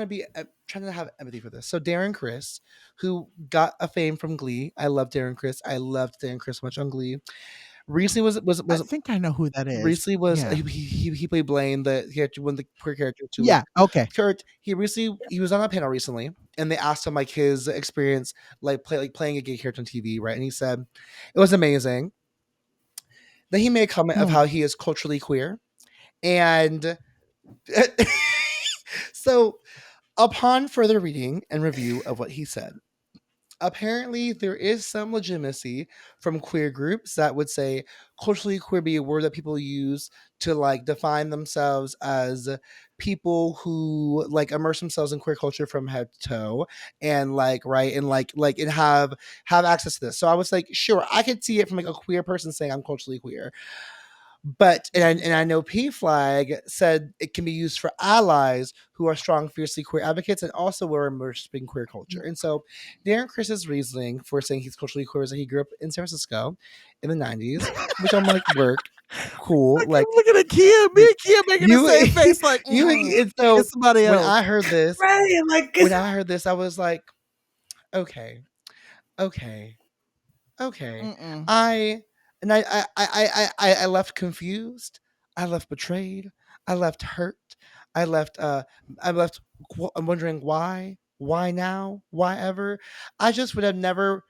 be trying to have empathy for this. So Darren Chris, who got a fame from Glee, I love Darren Chris. I loved Darren Chris much on Glee. Recently
I
was
think I know who that is.
recently was
Yeah.
he played Blaine, the character, one of the queer character too.
Yeah. Okay.
Kurt, he was on a panel recently, and they asked him like his experience playing a gay character on TV, right? And he said it was amazing. Then he made a comment of
Mm.
how he is culturally queer, and so upon further reading and review of what he said, apparently there is some legitimacy from queer groups that would say culturally queer be a word that people use to like define themselves as people who like immerse themselves in queer culture from head to toe and like right and like and have access to this. So I was like, sure, I could see it from like a queer person saying I'm culturally queer. But and I know P Flag said it can be used for allies who are strong, fiercely queer advocates and also were immersed in queer culture. And so Darren Chris's reasoning for saying he's culturally queer is that he grew up in San Francisco in the 90s, which I'm like, work, cool.
I keep
Like
looking at Kia. Me and Kia making the
you
same face like,
you and so
it's somebody
when
else.
I heard this,
Right, like
when I heard this, I was like, okay, okay, okay.
Mm-mm.
I and I left confused. I left betrayed. I left hurt. I left I left I'm wondering why? Why now? Why ever? I just would have never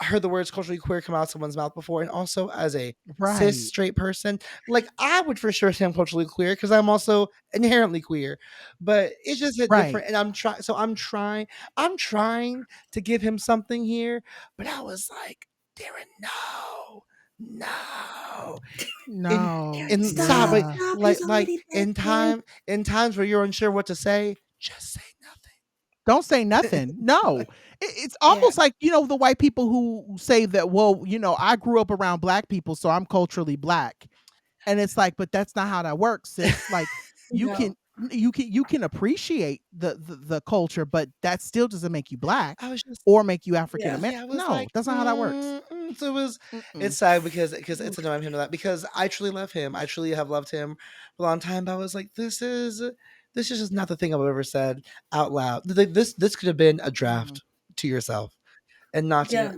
heard the words culturally queer come out of someone's mouth before. And also as a cis
Right.
straight person, like I would for sure say I'm culturally queer because I'm also inherently queer. But it's just hit
Right.
different. And I'm trying to give him something here, but I was like, Darren, no, no.
No.
In stop
stop,
like
Yeah.
stop. He's already dead, Darren.
in times where you're unsure what to say, just say
Don't say nothing. No. It's
Yeah,
almost like, the white people who say that, well, I grew up around black people, so I'm culturally black. And it's like, but that's not how that works, sis. Like you can
no,
you can appreciate the culture, but that still doesn't make you black
I was just
or make you African
yeah,
American.
yeah, I was
No,
like,
that's not how that works.
So it was.
Mm-mm.
It's sad because it's annoying him to that because I truly love him. I truly have loved him for a long time. But I was like, this is just not the thing I've ever said out loud. This could have been a
Mhm.
draft to yourself and not to
yeah.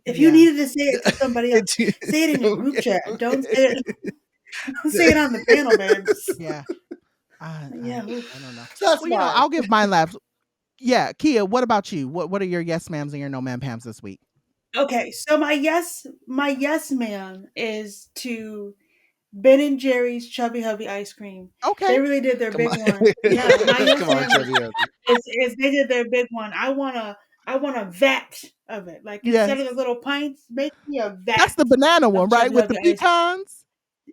If you
Yeah.
needed to say it to somebody else, say it in your group
okay,
chat. Don't
okay.
say it. Don't say it on the panel, man.
Yeah. I I
Yeah. Oof.
I don't know.
So that's
Well,
mine.
I'll give mine laps. Yeah, Kia, what about you? What are your yes ma'ams and your no ma'am pams this week?
Okay, so my yes man is to Ben and Jerry's Chubby Hubby ice cream. They
Okay.
really did their
Come
big
on,
one. Yeah, my yes
come on,
man is
Chubby Hubby.
is they did their big one. I want a vat of it. Like instead of the
Yes.
little pints, make me a vat
That's the banana
of
one, right?
Chubby
With the
Hubby ice cream.
pecans?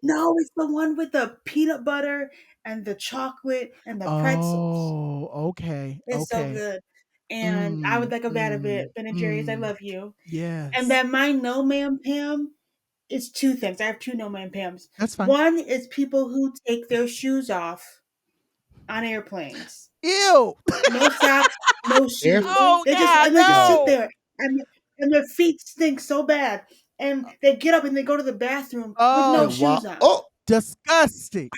No, it's the one with the peanut butter and the chocolate and the pretzels.
Oh, okay.
It's so
Okay.
good. And I would like a vat of it.
Mm,
Ben and Jerry's, I
mm.
love you. And
Yes.
then my no man Pam is two things. I have two no man Pams.
That's fine.
One is people who take their shoes off on airplanes.
Ew.
No socks, no shoes.
Airplane?
Oh
They just
God,
and they just
Yo,
sit
no.
there and their feet stink so bad. And they get up and they go to the bathroom with no
Oh,
shoes
wow.
on.
Oh,
disgusting.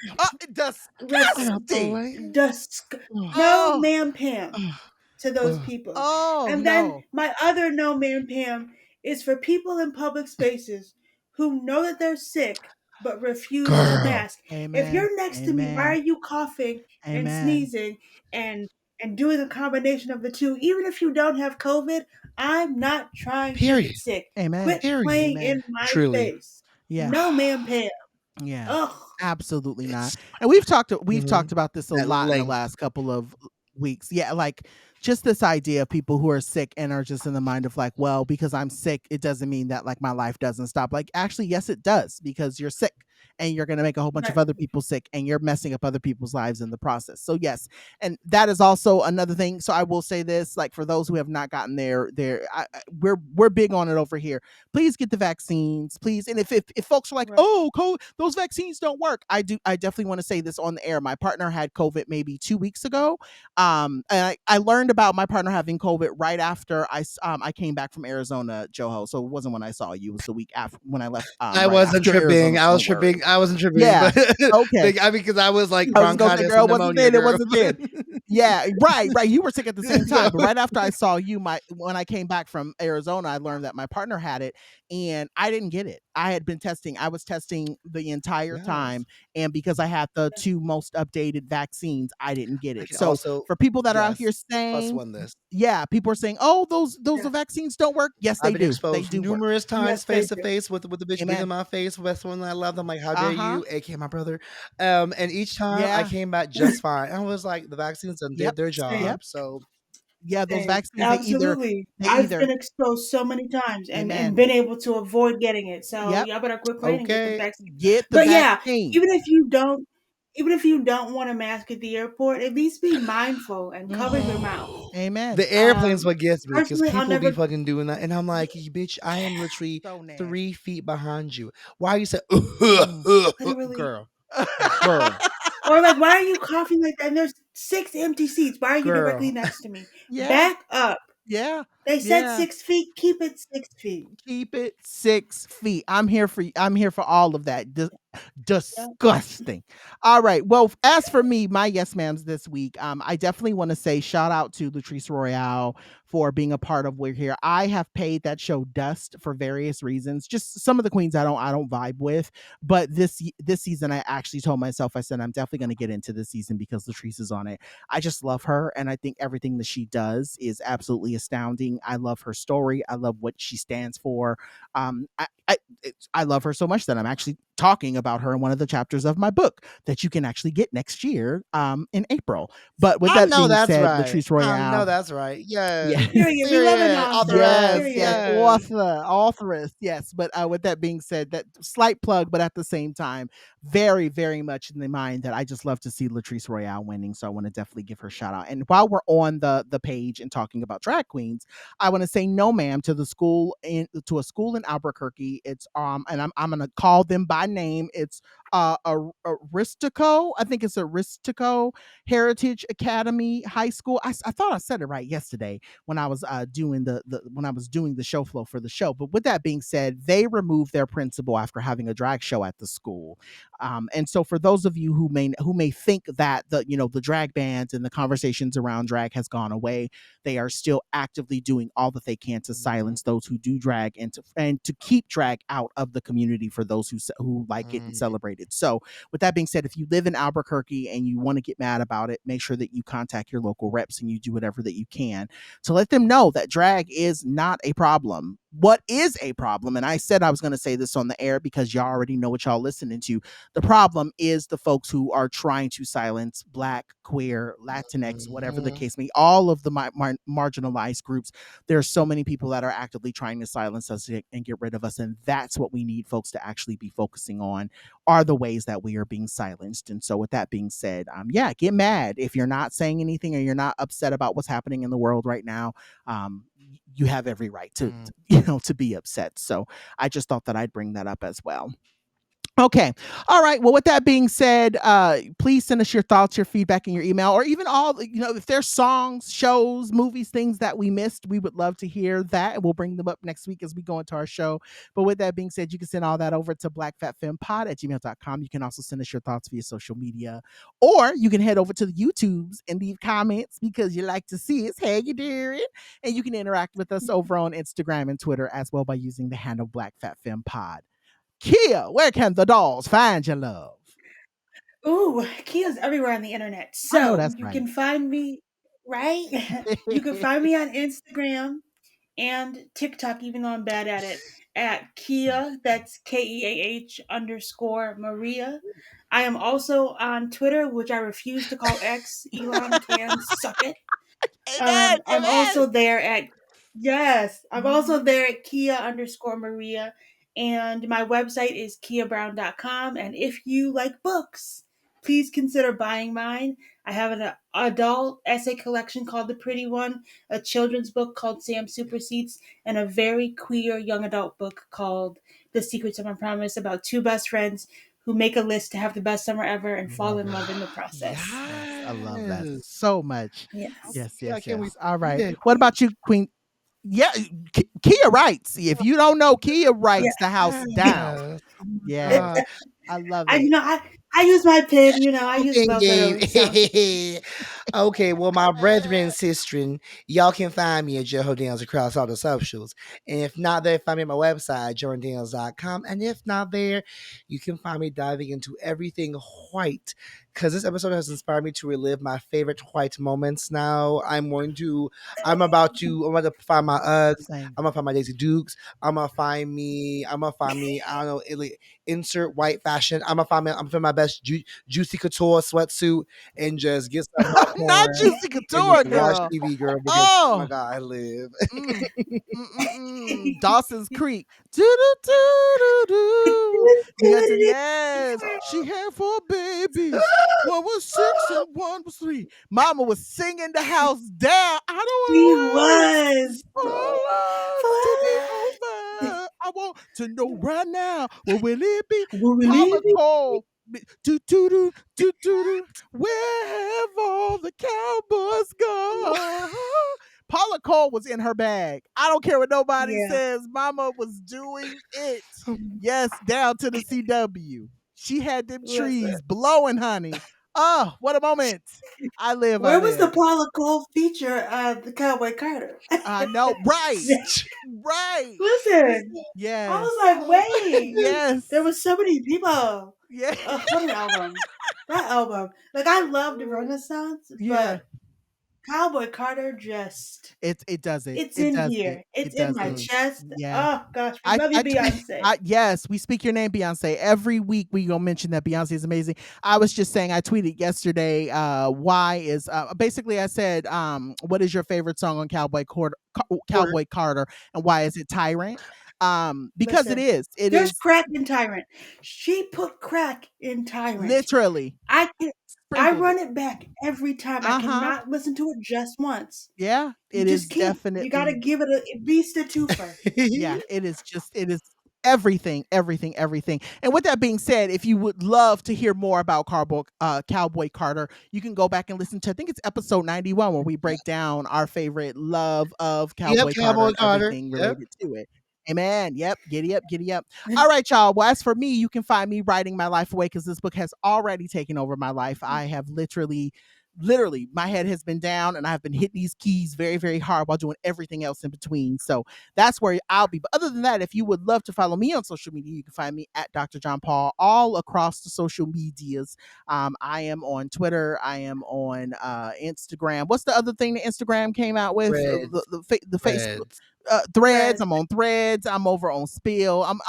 Res-
on a
Disgusting.
plane.
no
Oh,
ma'am Pam to those people.
oh
And then
no.
my other no ma'am Pam is for people in public spaces who know that they're sick but refuse to
Girl.
mask. If
Amen.
you're next to me, why are
Amen.
you coughing and
Amen.
sneezing and doing a combination of the two? Even if you don't have COVID, I'm not trying to get
Period.
sick.
Amen.
Quit
Period.
playing in
Amen.
my
Truly.
face.
Yeah.
No ma'am Pam.
Yeah.
Ugh.
Absolutely not.
It's
And we've
mhm,
talked about this a
at
lot in the
length.
last couple of weeks. Yeah, like just this idea of people who are sick and are just in the mind of like, well, because I'm sick, it doesn't mean that like my life doesn't stop. Like actually, yes, it does because you're sick and you're going to make a whole bunch of
Right.
other people sick and you're messing up other people's lives in the process. So yes, and that is also another thing. So I will say this, like for those who have not gotten we're big on it over here. Please get the vaccines, please. And if folks are like,
Right.
oh, those vaccines don't work, I definitely want to say this on the air. My partner had COVID maybe 2 weeks ago. And I learned about my partner having COVID right after I came back from Arizona, Joho. So it wasn't when I saw you; it was the week after when I left.
I
Right
wasn't
after
tripping.
Arizona.
I was
Don't worry.
tripping. I wasn't tripping,
Yeah.
but
Okay.
like, I mean, because I was like
I was gonna say,
bronchitis
girl,
and
it wasn't
pneumonia,
then. It
girl.
wasn't then. Yeah, right. You were sick at the same
So,
time, but right after I saw you, my when I came back from Arizona, I learned that my partner had it, and I didn't get it. I had been testing. I was testing the entire
yes,
time, and because I had the two most updated vaccines, I didn't get
I
it.
can
So
also
for people that are out
yes
here
plus
saying,
one this.
yeah, people are saying, oh, those
Yeah.
vaccines don't work. Yes,
I've
they
been
do. They
exposed
do work.
numerous
Yes,
times
they
face to
do.
face with the bitch being in
Amen.
my face. Best one I loved. I'm like, how
Uh
dare
huh.
you, aka my brother. And each time I
Yeah.
came back just fine. I was like, the vaccines done
Yep.
did their
Same.
Yep.
job. So
Yeah, those
Hey,
vaccines,
absolutely.
they
I've
either
been exposed so many times and
amen.
been able to avoid getting it. So
Yep,
y'all better quit playing and get the
Okay.
vaccine.
get the
But yeah,
vaccine.
even if you don't, even if you don't want a mask at the airport, at least be mindful and cover your mouth.
Amen.
The airplanes
Um,
what gets me because
Personally, I'll
people be
never.
fucking doing that, and I'm like, bitch, I am literally
So nasty.
3 feet behind you. Why you say,
Mm.
Literally.
girl, girl,
Or like, why are you coughing like that? And there's 6 empty seats. Why are you directly
girl?
next to me?
Yeah,
Back up.
yeah,
They said
yeah.
6 feet. Keep it 6 feet.
Keep it 6 feet. I'm here for all of that.
Yeah.
Disgusting. All right. Well, as for me, my yes ma'ams this week, I definitely want to say shout out to Latrice Royale for being a part of We're Here. I have paid that show dust for various reasons. Just some of the queens I don't vibe with, but this season I actually told myself, I said I'm definitely going to get into this season because Latrice is on it. I just love her, and I think everything that she does is absolutely astounding. I love her story. I love what she stands for. I love her so much that I'm actually talking about her in one of the chapters of my book that you can actually get next year in April. But with
I
that
know
being
that's
said,
right.
Latrice
I know
Royale,
that's right.
yeah.
Yes.
Period. We love an
Period.
author.
Yes,
Authoress.
yes,
Period.
Yes.
authoress, yes. But with that being said, that slight plug, but at the same time, very, very much in the mind that I just love to see Latrice Royale winning. So I want to definitely give her a shout out. And while we're on the page and talking about drag queens, I want to say no, ma'am, to the school to a school in Albuquerque. It's and I'm gonna call them by name. It's Aristoco. I think it's Aristoco Heritage Academy High School. I thought I said it right yesterday when I was doing the when I was doing the show flow for the show. But with that being said, they removed their principal after having a drag show at the school. And so for those of you who may think that the drag bands and the conversations around drag has gone away, they are still actively doing all that they can to
Mhm,
silence those who do drag and to keep drag out of the community for those who like it and
mhm,
celebrate it. So with that being said, if you live in Albuquerque and you want to get mad about it, make sure that you contact your local reps and you do whatever that you can to let them know that drag is not a problem. What is a problem, and I said I was going to say this on the air because y'all already know what y'all listening to. The problem is the folks who are trying to silence Black, queer, Latinx, whatever the
mhm,
case may be, all of the marginalized groups. There are so many people that are actively trying to silence us and get rid of us, and that's what we need folks to actually be focusing on are the ways that we are being silenced. And so, with that being said, yeah, get mad if you're not saying anything or you're not upset about what's happening in the world right now. You have every right
mhm.
to be upset. So I just thought that I'd bring that up as well. Okay. All right. Well, with that being said, please send us your thoughts, your feedback in your email, or even if there's songs, shows, movies, things that we missed, we would love to hear that. And we'll bring them up next week as we go into our show. But with that being said, you can send all that over to blackfatfempod@gmail.com. You can also send us your thoughts via social media, or you can head over to the YouTubes and leave comments because you like to see us. Hey, you doing? And you can interact with us over on Instagram and Twitter as well by using the handle Black Fat Femme Pod. Keah, where can the dolls find your love?
Ooh, Kia's everywhere on the internet.
I know
So
that's
you
right.
can find me, right? You can find me on Instagram and TikTok, even though I'm bad at it, at Keah, that's KEAH_Maria. I am also on Twitter, which I refuse to call X. Elon can suck it.
Amen.
I'm
Amen.
also there at Yes, I'm also
Mhm.
there at Keah_Maria, and my website is KeahBrown.com. And if you like books, please consider buying mine. I have an adult essay collection called The Pretty One, a children's book called Sam Superseats, and a very queer young adult book called The Secrets of My Promise about two best friends who make a list to have the best summer ever and fall
Love
in
it.
love in the process.
Yes, I love that
Yes.
so much.
Yes.
Yes,
Yeah, I
yes,
can't wait
yes.
to
All
read
right.
it.
What about you, Queen? Yeah, Keah writes. If you don't know, Keah
Yeah.
writes the house down.
Yes. Oh my
Yes,
god.
I love
I
it.
you know I use my pen. I use
Open
Velvet
game.
Rose. So
Okay, well, my brethren and sistren, y'all can find me at Joe Daniels across all the socials. And if not there, find me at my website, jordandaniels.com. And if not there, you can find me diving into everything white because this episode has inspired me to relive my favorite white moments. Now I'm about to find my Uggs.
Same.
I'm gonna find my Daisy Dukes. I'm gonna find me. I don't know. Insert white fashion. I'm gonna find my best Juicy Couture sweatsuit and just get some
Not
popcorn
Juicy
and just
Couture,
watch
girl.
TV, girl. Because oh my
Oh,
god, I live.
mm, Dawson's Creek. Do do do do do. You got to yes. She had 4 babies. One was 6 and one was 3. Mama was singing the house down. I
She
don't want to wait
was.
for love to be over. I want to know right now. What will it be?
Will we
Paula
leave?
Cole. Do do do do do do. Where have all the cowboys gone? Paula Cole was in her bag. I don't care what nobody
Yeah.
says. Mama was doing it. Yes, down to the CW. She had them
Listen.
trees blowing, honey. Oh, what a moment. I live, I
Where was the
live.
Paula Cole feature of the Cowboy Carter?
I know. Right. Right.
Listen, I
Yes.
was like, wait,
Yes.
there was so many people.
Yeah.
What an album! That album, like I love the Renaissance,
Yeah.
but Cowboy Carter just
It does it.
it's
It
in
does
here.
it.
It's
It
in
does
my
it.
chest.
Yeah.
Oh gosh, we love you,
I tweet.
Beyonce.
Yes, we speak your name, Beyonce. Every week we gonna mention that Beyonce is amazing. I was just saying, I tweeted yesterday. Why is basically I said, what is your favorite song on
Quarter.
Cowboy Carter, and why is it Tyrant? Because it
Listen,
is. It
there's
is
crack in Tyrant. She put crack in Tyrant.
literally
I can, I
sprinkled
run
it.
it back every time. I
Uh-huh.
cannot listen to it just once.
Yeah,
You
it is
just can't. You got to
definitely.
give it a beast a twofer.
Yeah, it is everything, everything, everything. And with that being said, if you would love to hear more about Cowboy Carter, you can go back and listen to, I think it's episode 91, where we break down our favorite love of
Yep,
Cowboy Carter
Cowboy
and
Carter.
everything
Yep.
related to it. Amen. Yep. Giddy up, giddy up. All right, y'all. Well, as for me, you can find me writing my life away because this book has already taken over my life. I have literally, my head has been down and I've been hitting these keys very, very hard while doing everything else in between. So that's where I'll be. But other than that, if you would love to follow me on social media, you can find me at Dr. John Paul all across the social medias. I am on Twitter. I am on Instagram. What's the other thing that Instagram came out with?
Threads.
The Facebook.
Threads.
Threads.
Threads.
I'm on Threads. I'm over on Spill. I'm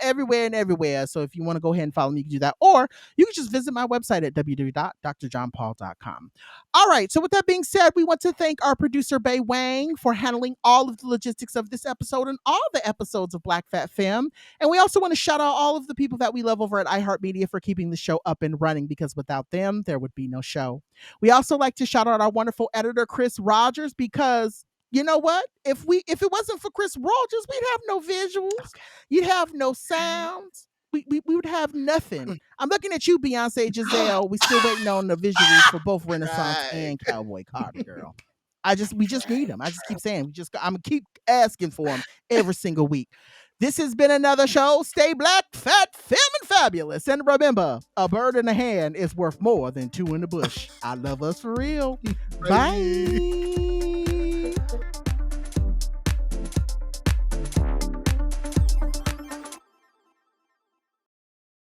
everywhere and everywhere. So if you want to go ahead and follow me, you can do that, or you can just visit my website at www.drjohnpaul.com. All right. So with that being said, we want to thank our producer Bay Wang for handling all of the logistics of this episode and all the episodes of Black Fat Femme. And we also want to shout out all of the people that we love over at iHeartMedia for keeping the show up and running, because without them, there would be no show. We also like to shout out our wonderful editor, Chris Rogers, because you know what? If it wasn't for Chris Rogers, we'd have no visuals.
Okay.
You'd have no sounds. We would have nothing. I'm looking at you, Beyonce Giselle. We still waiting on the visuals for both Renaissance
Right.
and Cowboy Carter, girl. We just need them. I just keep saying, I'm gonna keep asking for them every single week. This has been another show. Stay black, fat, femme, and fabulous. And remember, a bird in the hand is worth more than two in the bush. I love us for real. Bye.